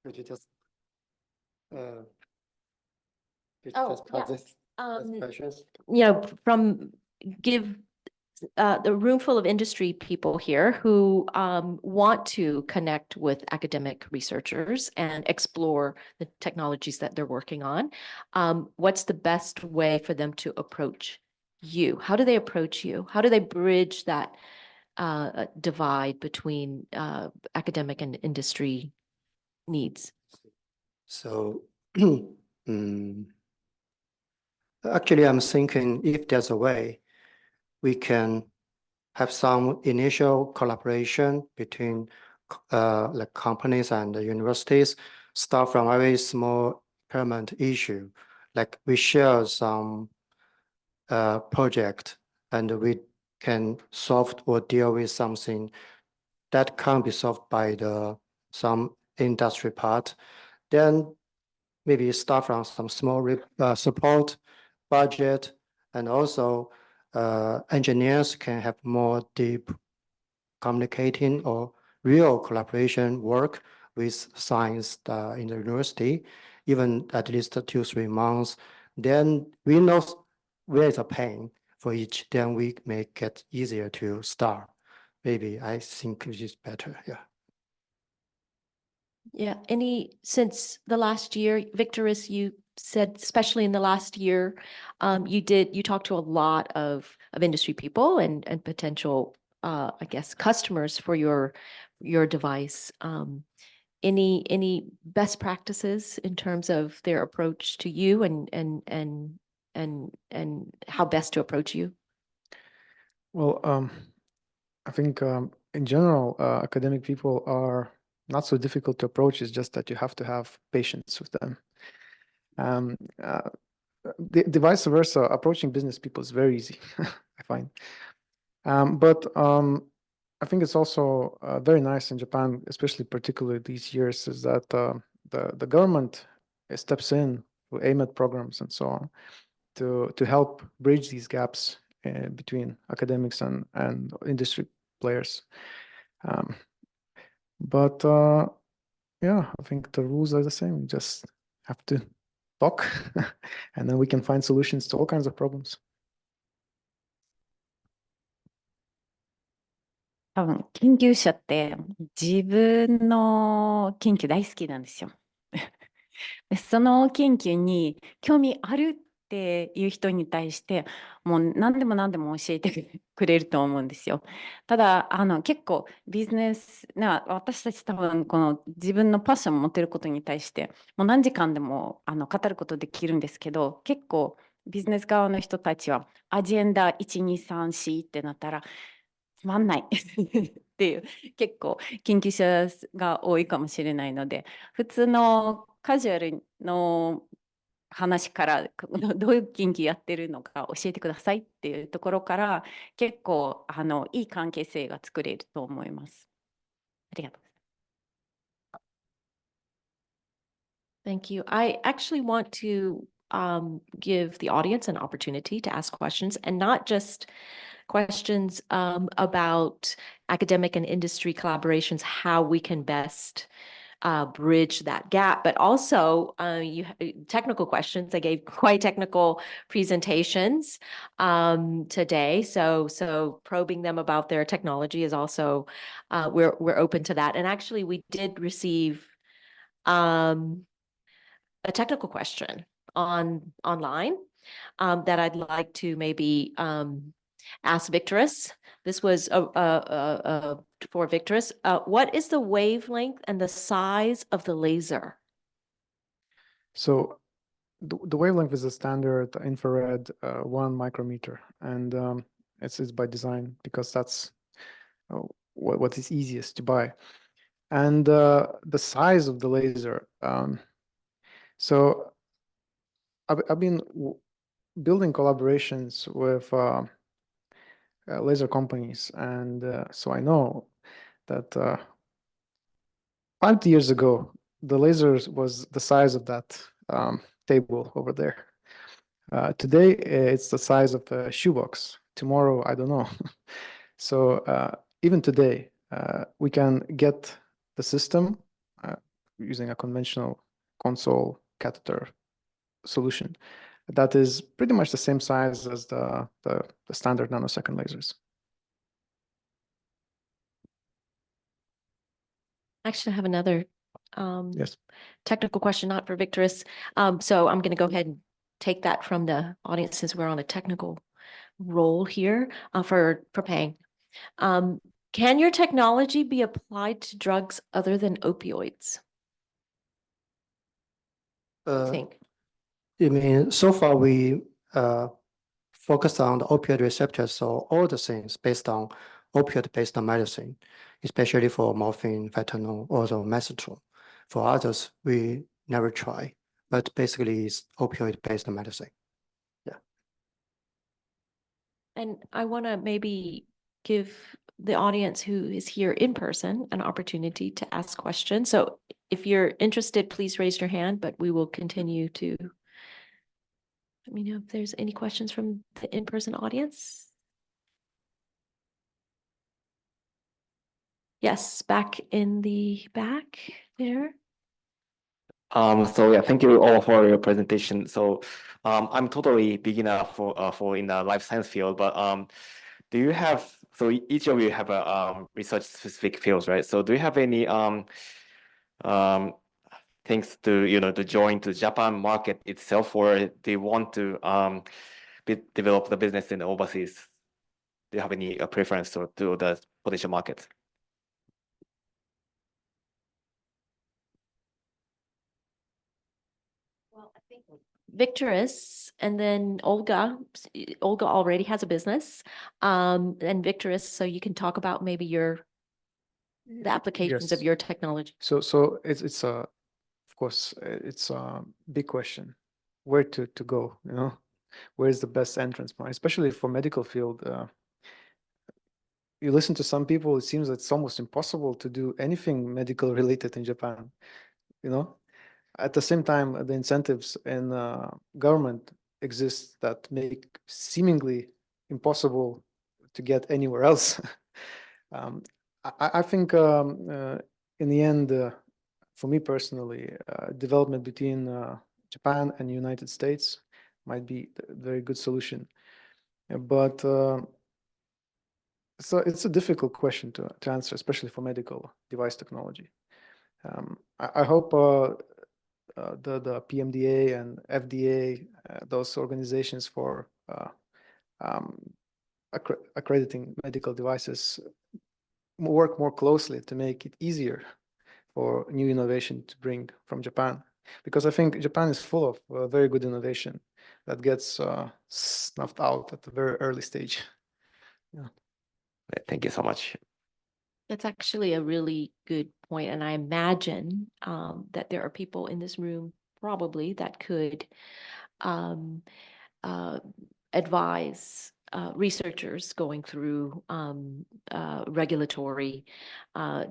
Could you just Oh, have yeah. this questions? Give the room full of industry people here who want to connect with academic researchers and explore the technologies that they're working on. What's the best way for them to approach you? How do they approach you? How do they bridge that divide between academic and industry needs? So Actually, I'm thinking if there's a way, we can have some initial collaboration between like companies and the universities, start from a very small experiment issue. Like we share some project and we can solve or deal with something that can't be solved by some industry part. Then maybe start from some small support budget, and also engineers can have more deep communicating or real collaboration work with science in the university, even at least 2-3 months. Then we know where is a pain for each, then we make it easier to start. Maybe I think it is better, yeah. Yeah, since the last year, Victor, you said, especially in the last year, you talked to a lot of industry people and potential, I guess, customers for your device. Any best practices in terms of their approach to you and how best to approach you? Well, I think in general, academic people are not so difficult to approach. It's just that you have to have patience with them. The vice versa, approaching business people is very easy, I find. But I think it's also very nice in Japan, especially particularly these years, is that the government steps in with AMED programs and so on to help bridge these gaps between academics and industry players. But yeah, I think the rules are the same. You just have to talk and then we can find solutions to all kinds of problems. 多分研究者って自分の研究大好きなんですよ。でその研究に興味あるっていう人に対してもう何でも何でも教えてくれると思うんですよ。ただ結構ビジネス私たち多分この自分のパッションを持てることに対してもう何時間でも語ることできるんですけど、結構ビジネス側の人たちはアジェンダ1234ってなったらつまんないっていう結構研究者が多いかもしれないので、普通のカジュアルの話からどういう研究やってるのか教えてくださいっていうところから結構いい関係性が作れると思います。ありがとう。Thank you. I actually want to give the audience an opportunity to ask questions, and not just questions about academic and industry collaborations, how we can best bridge that gap, but also technical questions. I gave quite technical presentations today, so probing them about their technology is also we're open to that. And actually, we did receive a technical question online that I'd like to maybe ask Victorus. This was for Victorus. What is the wavelength and the size of the laser? So the wavelength is a standard infrared 1 micrometer, and it's by design because that's what is easiest to buy. And the size of the laser. So I've been building collaborations with laser companies, and so I know that 5 years ago the laser was the size of that table over there. Today it's the size of a shoebox. Tomorrow I don't know. So even today we can get the system using a conventional console catheter solution that is pretty much the same size as the standard nanosecond lasers. Actually, I have another Yes. technical question, not for Victorus. So I'm going to go ahead and take that from the audience since we're on a technical role here for Peng. Can your technology be applied to drugs other than opioids? I think. I mean, so far we focused on the opioid receptors, so all the things based on opioid-based medicine, especially for morphine, fentanyl, also methadone. For others, we never try, but basically it's opioid-based medicine. Yeah. And I want to maybe give the audience who is here in person an opportunity to ask questions. So if you're interested, please raise your hand, but we will continue to. Let me know if there's any questions from the in-person audience. Yes, back in the back there. So yeah, thank you all for your presentation. So I'm totally beginner for in the life science field, but do you have, so each of you have a research specific fields, right? So do you have any things to join to Japan market itself, or do you want to develop the business in overseas? Do you have any preference to the potential market? Well, I think Victorous and then Olga. Olga already has a business, and Victorous, so you can talk about maybe the applications of Yes. your technology. So it's of course it's a big question, where to go, where is the best entrance point, especially for medical field. You listen to some people, it seems it's almost impossible to do anything medical related in Japan. At the same time, the incentives in government exist that make seemingly impossible to get anywhere else. I think in the end, for me personally, development between Japan and the United States might be a very good solution. But so it's a difficult question to answer, especially for medical device technology. I hope the PMDA and FDA, those organizations for accrediting medical devices, work more closely to make it easier for new innovation to bring from Japan. Because I think Japan is full of very good innovation that gets snuffed out at a very early stage. Yeah. Thank you so much. That's actually a really good point, and I imagine that there are people in this room probably that could advise researchers going through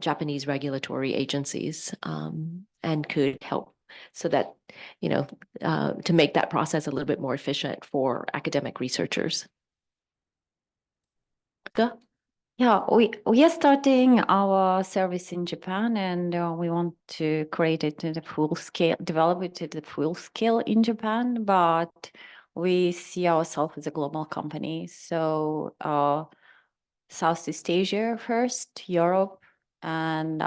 Japanese regulatory agencies, and could help so that, to make that process a little bit more efficient for academic researchers. Go. Yeah, we are starting our service in Japan, and we want to create it to the full scale, develop it to the full scale in Japan, but we see ourselves as a global company. So Southeast Asia first, Europe, and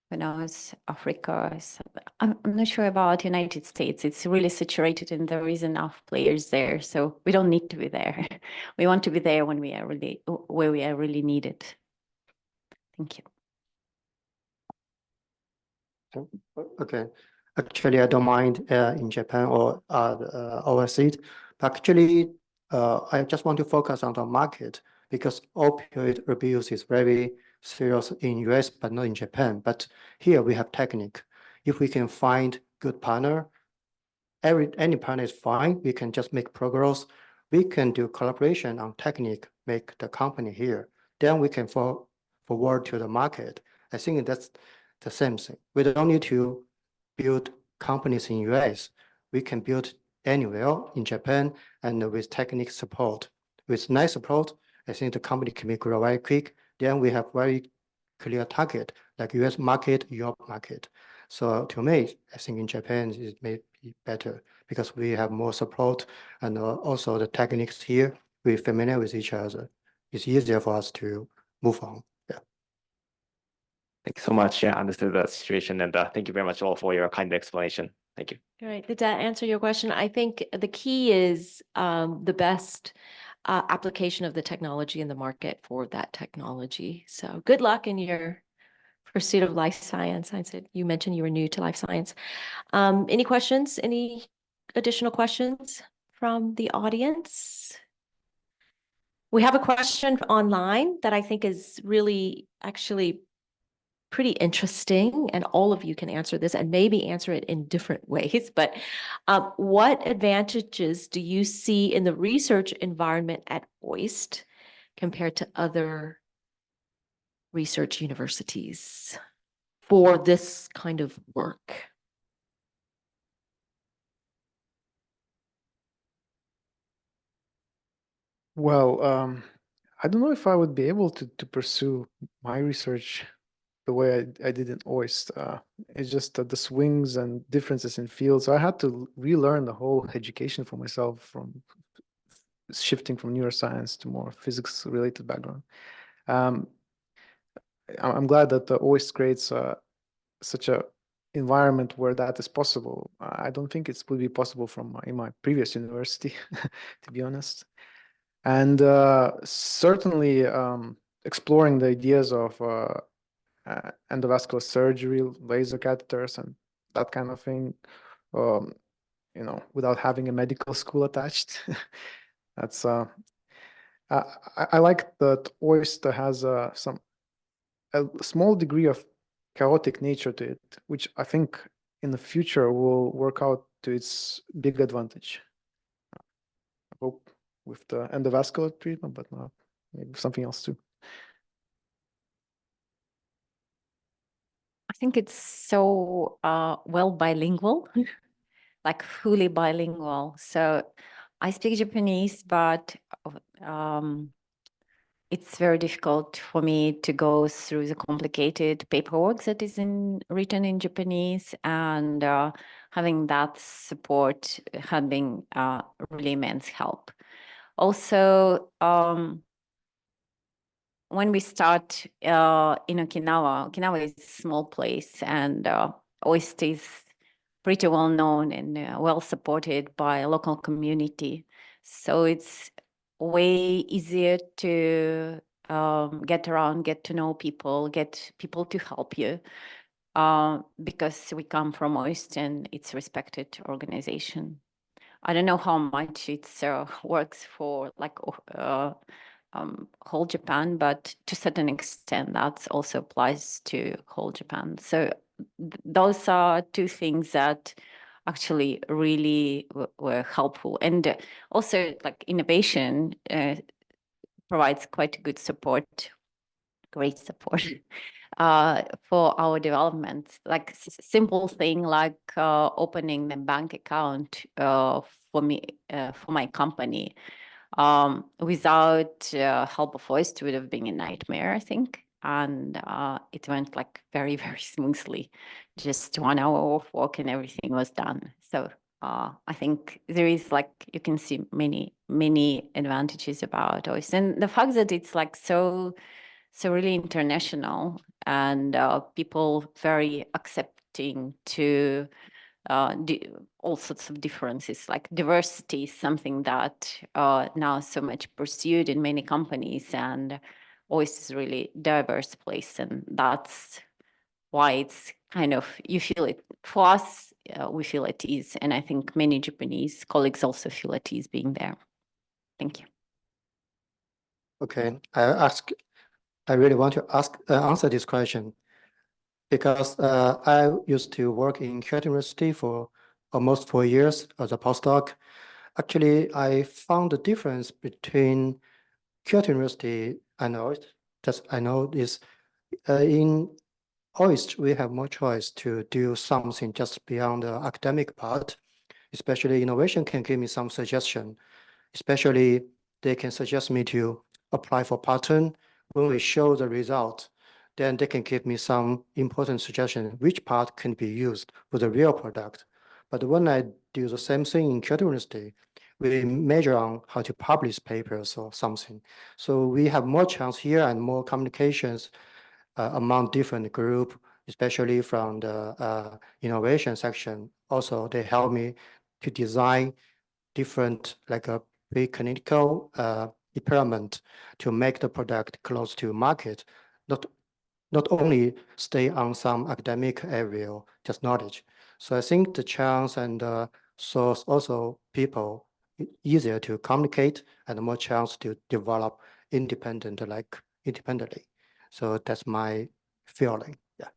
it's Africa. I'm not sure about United States. It's really saturated and there is enough players there. So we don't need to be there. We want to be there when where we are really needed. Thank you. Okay. Actually, I don't mind in Japan or overseas. But actually, I just want to focus on the market because opioid abuse is very serious in US, but not in Japan. But here we have technique. If we can find good partner, any partner is fine. We can just make progress. We can do collaboration on technique, make the company here. Then we can forward to the market. I think that's the same thing. We don't need to build companies in US. We can build anywhere in Japan and with technique support. With nice support, I think the company can grow very quick. Then we have very clear target, like US market, Europe market. So to me, I think in Japan, it may be better because we have more support and also the techniques here, we're familiar with each other. It's easier for us to move on. Yeah. Thank you so much. Yeah, I understood the situation, and thank you very much all for your kind explanation. Thank you. All right. Did that answer your question? I think the key is the best application of the technology in the market for that technology. So good luck in your pursuit of life science. You mentioned you were new to life science. Any questions? Any additional questions from the audience? We have a question online that I think is really actually pretty interesting, and all of you can answer this and maybe answer it in different ways. But what advantages do you see in the research environment at OIST compared to other research universities for this kind of work? Well, I don't know if I would be able to pursue my research the way I did in OIST. It's just the swings and differences in fields. So I had to relearn the whole education for myself, from shifting from neuroscience to more physics-related background. I'm glad that the OIST creates such a environment where that is possible. I don't think it would be possible in my previous university, to be honest. And certainly exploring the ideas of endovascular surgery, laser catheters, and that kind of thing, without having a medical school attached. That's I like that OIST has a small degree of chaotic nature to it, which I think in the future will work out to its big advantage. I hope with the endovascular treatment, but not maybe something else too. I think it's so well bilingual, like fully bilingual. So I speak Japanese, but it's very difficult for me to go through the complicated paperwork that is written in Japanese, and having that support had been really immense help. Also, when we start in Okinawa is a small place, and OIST is pretty well known and well supported by a local community. So it's way easier to get around, get to know people, get people to help you, because we come from OIST and it's a respected organization. I don't know how much it works for like whole Japan, but to a certain extent that also applies to whole Japan. So those are two things that actually really were helpful. And also like innovation provides quite good support, great support for our development. Like simple thing like opening a bank account for me, for my company. Without help of OIST, it would have been a nightmare, I think. And it went like very, very smoothly. Just 1 hour of work and everything was done. So I think there is like, you can see many, many advantages about OIST. And the fact that it's like so really international, and people very accepting to all sorts of differences, like diversity is something that now so much pursued in many companies, and OIST is really diverse place, and that's why it's kind of, you feel it. For us, we feel at ease, and I think many Japanese colleagues also feel at ease being there. Thank you. Okay, I really want to answer this question, because I used to work in Kyoto University for almost 4 years as a postdoc. Actually, I found the difference between Kyoto University and OIST. Just I know this in OIST, we have more choice to do something just beyond the academic part. Especially innovation can give me some suggestion. Especially they can suggest me to apply for patent. When we show the result, then they can give me some important suggestion which part can be used for the real product. But when I do the same thing in Kyoto University, we measure on how to publish papers or something. So we have more chance here and more communications among different group, especially from the innovation section. Also, they help me to design different, like a preclinical experiment to make the product close to market, not only stay on some academic area, just knowledge. So I think the chance and So it's also people easier to communicate and more chance to develop independently. So that's my feeling. Yeah.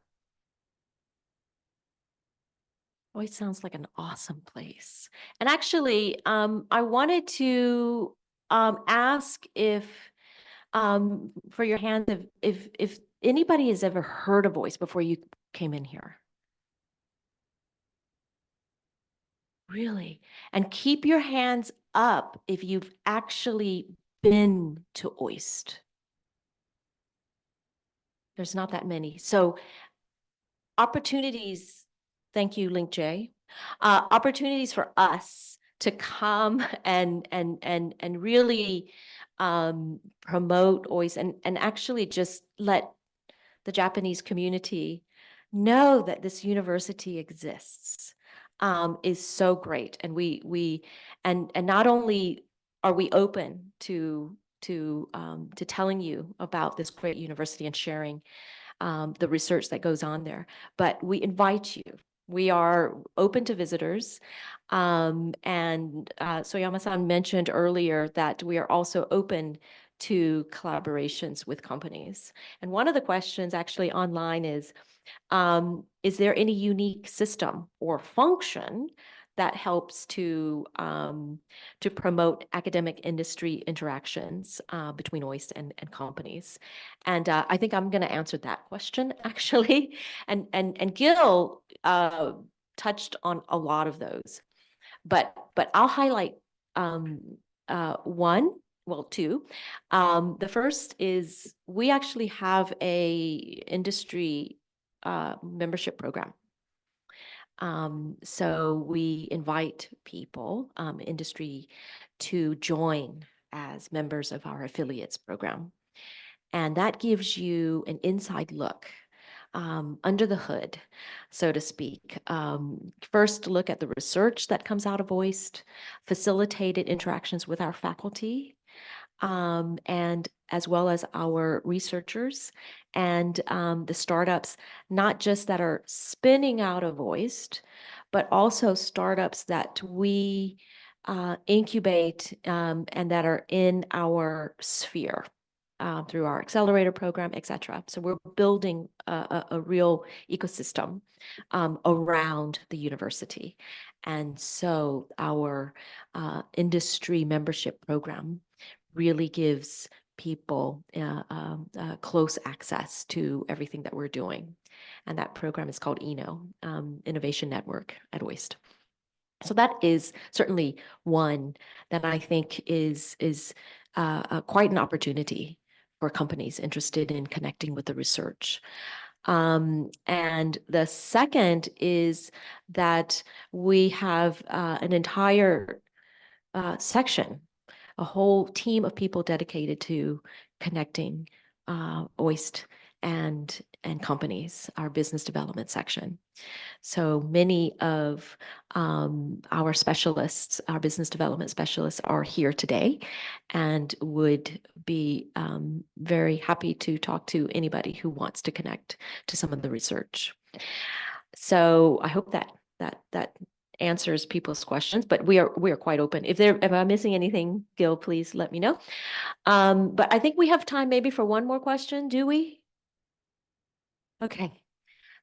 Oh, it sounds like an awesome place. And actually, I wanted to ask if for your hand, if anybody has ever heard a voice before you came in here. Really? And keep your hands up if you've actually been to OIST. There's not that many. So opportunities, thank you, Link J. Opportunities for us to come and really promote OIST and actually just let the Japanese community know that this university exists is so great. And we not only are we open to telling you about this great university and sharing the research that goes on there, but we invite you. We are open to visitors. And Soyama-san mentioned earlier that we are also open to collaborations with companies. And one of the questions actually online is there any unique system or function that helps to promote academic industry interactions between OIST and companies? And I think I'm going to answer that question actually. And Gil touched on a lot of those, but I'll highlight two. The first is we actually have a industry membership program. So we invite people, industry, to join as members of our affiliates program. And that gives you an inside look under the hood, so to speak. First, look at the research that comes out of OIST, facilitated interactions with our faculty, and as well as our researchers and the startups, not just that are spinning out of OIST, but also startups that we incubate and that are in our sphere through our accelerator program, et cetera. So we're building a real ecosystem around the university. And so our industry membership program really gives people close access to everything that we're doing. And that program is called INO, Innovation Network at OIST. So that is certainly one that I think is quite an opportunity for companies interested in connecting with the research. And the second is that we have an entire section, a whole team of people dedicated to connecting OIST and companies, our business development section. So many of our specialists, our business development specialists, are here today and would be very happy to talk to anybody who wants to connect to some of the research. So I hope that answers people's questions, but we are quite open. If I'm missing anything, Gil, please let me know. But I think we have time maybe for one more question. Do we? Okay.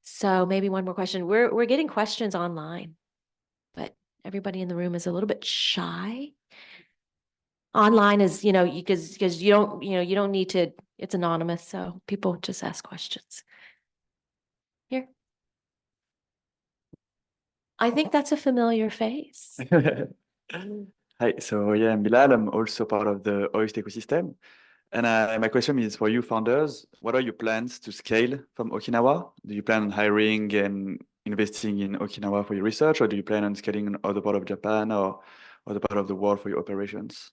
So maybe one more question. We're getting questions online, but everybody in the room is a little bit shy. Online is, because you don't need to, it's anonymous, so people just ask questions. Here. I think that's a familiar face. Hi, so yeah, I'm Bilal. I'm also part of the OIST ecosystem. And my question is for you founders, what are your plans to scale from Okinawa? Do you plan on hiring and investing in Okinawa for your research, or do you plan on scaling in other part of Japan or other part of the world for your operations?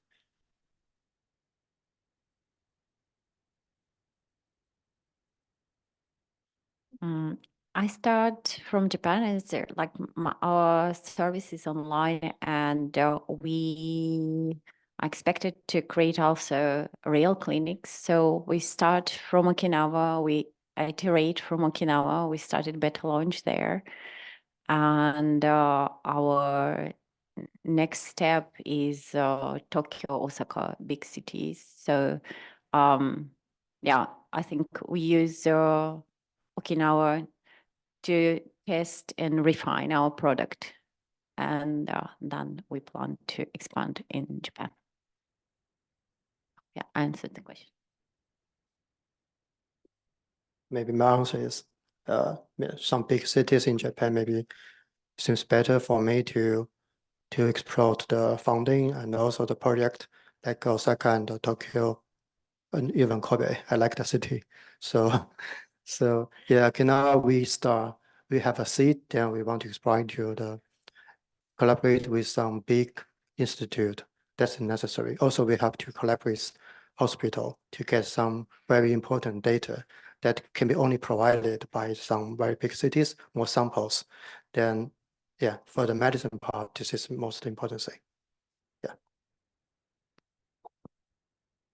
I start from Japan, and there, like our service is online, and we are expected to create also real clinics. So we start from Okinawa, we iterate from Okinawa. We started beta launch there, and our next step is Tokyo, Osaka, big cities. So yeah, I think we use Okinawa to test and refine our product. And then we plan to expand in Japan. Yeah, I answered the question. Maybe my answer is some big cities in Japan maybe seems better for me to explore the funding and also the project like Osaka and Tokyo and even Kobe. I like the city. So yeah, Okinawa we have a seat, then we want to explore into collaborate with some big institute. That's necessary. Also, we have to collaborate with hospital to get some very important data that can be only provided by some very big cities, more samples. Then, yeah, for the medicine part, this is the most important thing. Yeah.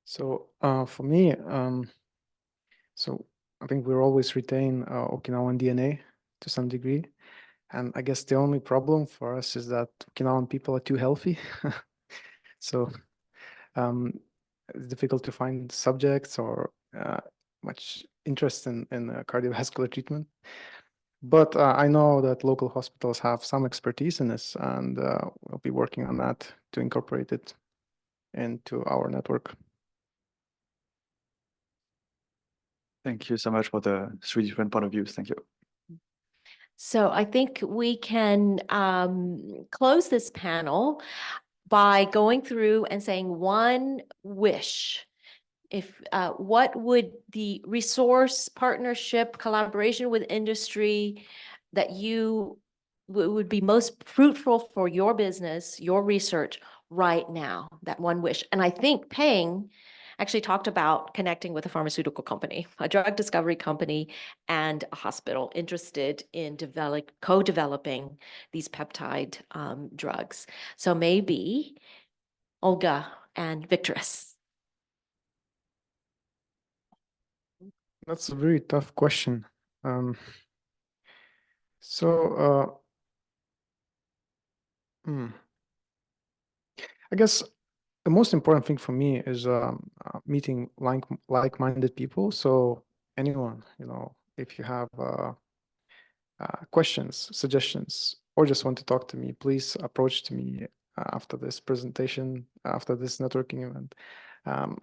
So for me, so I think we'll always retain Okinawan DNA to some degree. And I guess the only problem for us is that Okinawan people are too healthy. So it's difficult to find subjects or much interest in cardiovascular treatment. But I know that local hospitals have some expertise in this, and we'll be working on that to incorporate it into our network. Thank you so much for the 3 different point of views. Thank you. So I think we can close this panel by going through and saying one wish. If what would the resource, partnership, collaboration with industry that you would be most fruitful for your business, your research right now, that one wish. And I think Peng actually talked about connecting with a pharmaceutical company, a drug discovery company, and a hospital interested in co-developing these peptide drugs. So maybe Olga and Victorous. That's a very tough question. I guess the most important thing for me is meeting like-minded people. So anyone, if you have questions, suggestions, or just want to talk to me, please approach to me after this presentation, after this networking event.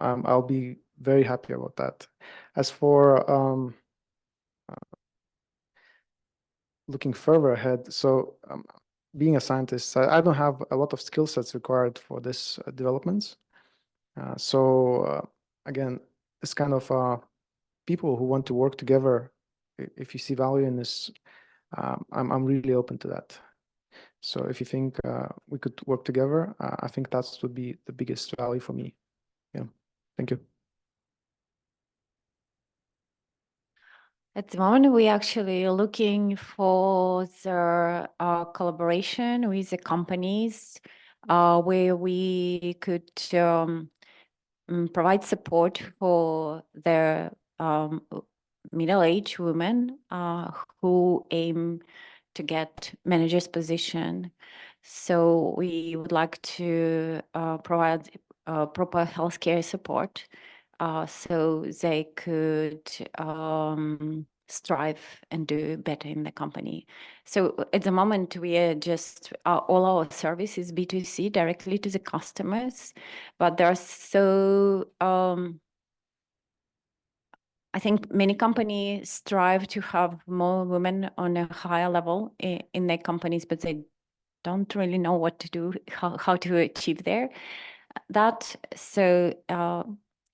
I'll be very happy about that. As for looking further ahead, so being a scientist, I don't have a lot of skill sets required for this developments. Again, it's kind of people who want to work together. If you see value in this, I'm really open to that. So if you think we could work together, I think that would be the biggest value for me. Yeah, thank you. At the moment, we're actually looking for the collaboration with the companies where we could provide support for their middle-aged women who aim to get manager's position. So we would like to provide proper healthcare support so they could strive and do better in the company. So at the moment, we are just all our service is B2C directly to the customers, but there are so I think many companies strive to have more women on a higher level in their companies, but they don't really know what to do, how to achieve that. So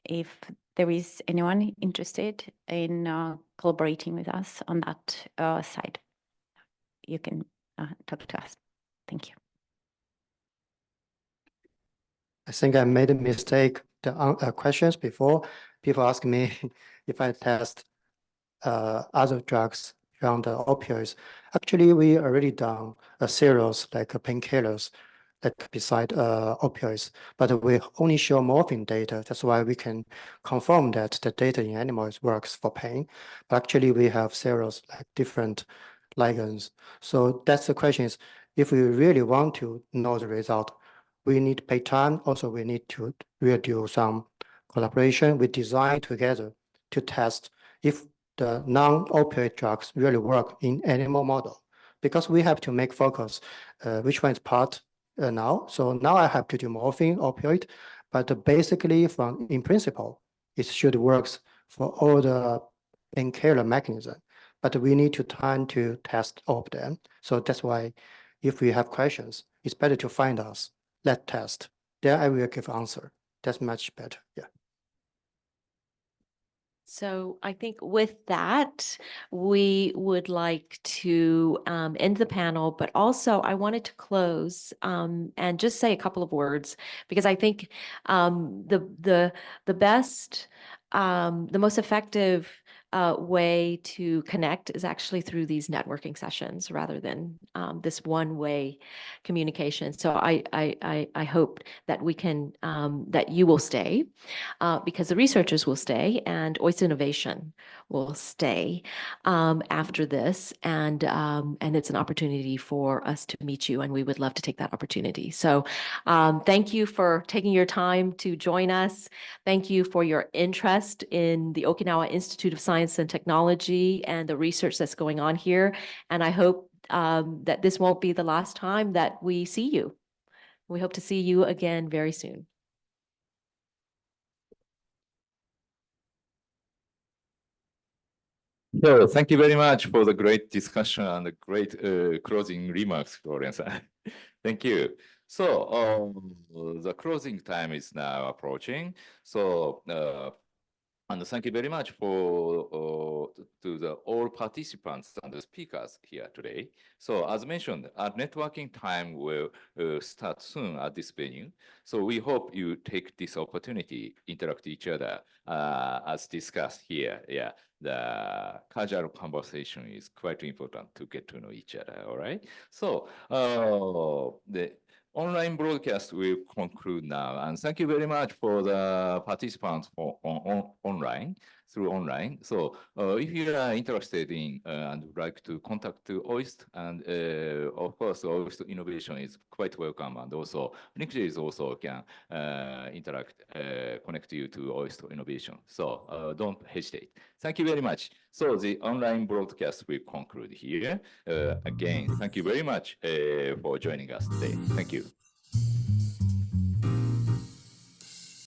if there is anyone interested in collaborating with us on that side, you can talk to us. Thank you. I think I made a mistake. The questions before, people ask me if I test other drugs beyond the opioids. Actually, we already done a series like painkillers, like beside opioids, but we only show morphine data. That's why we can confirm that the data in animals works for pain. But actually, we have series like different ligands. So that's the question is, if we really want to know the result, we need to pay time. Also, we need to really do some collaboration. We design together to test if the non-opioid drugs really work in animal model, because we have to make focus which one is part now. So now I have to do morphine, opioid, but basically in principle, it should work for all the painkiller mechanism. But we need time to test all of them. So that's why if we have questions, it's better to find us. Let's test. Then I will give answer. That's much better. Yeah. So I think with that, we would like to end the panel, but also I wanted to close and just say a couple of words, because I think the best, the most effective way to connect is actually through these networking sessions rather than this one-way communication. So I hope that we can, that you will stay because the researchers will stay and OIST Innovation will stay after this. And it's an opportunity for us to meet you, and we would love to take that opportunity. So thank you for taking your time to join us. Thank you for your interest in the Okinawa Institute of Science and Technology and the research that's going on here. And I hope that this won't be the last time that we see you. We hope to see you again very soon. So thank you very much for the great discussion and the great closing remarks, Florence. Thank you. So the closing time is now approaching. So and thank you very much for to the all participants and the speakers here today. So as mentioned, our networking time will start soon at this venue. So we hope you take this opportunity, interact each other as discussed here. Yeah, the casual conversation is quite important to get to know each other. All right. So the online broadcast will conclude now, and thank you very much for the participants for online. So if you are interested in and would like to contact OIST, and of course OIST Innovation is quite welcome, and also LinkedIn is also can connect you to OIST Innovation. So don't hesitate. Thank you very much. So the online broadcast will conclude here. Again, thank you very much for joining us today. Thank you.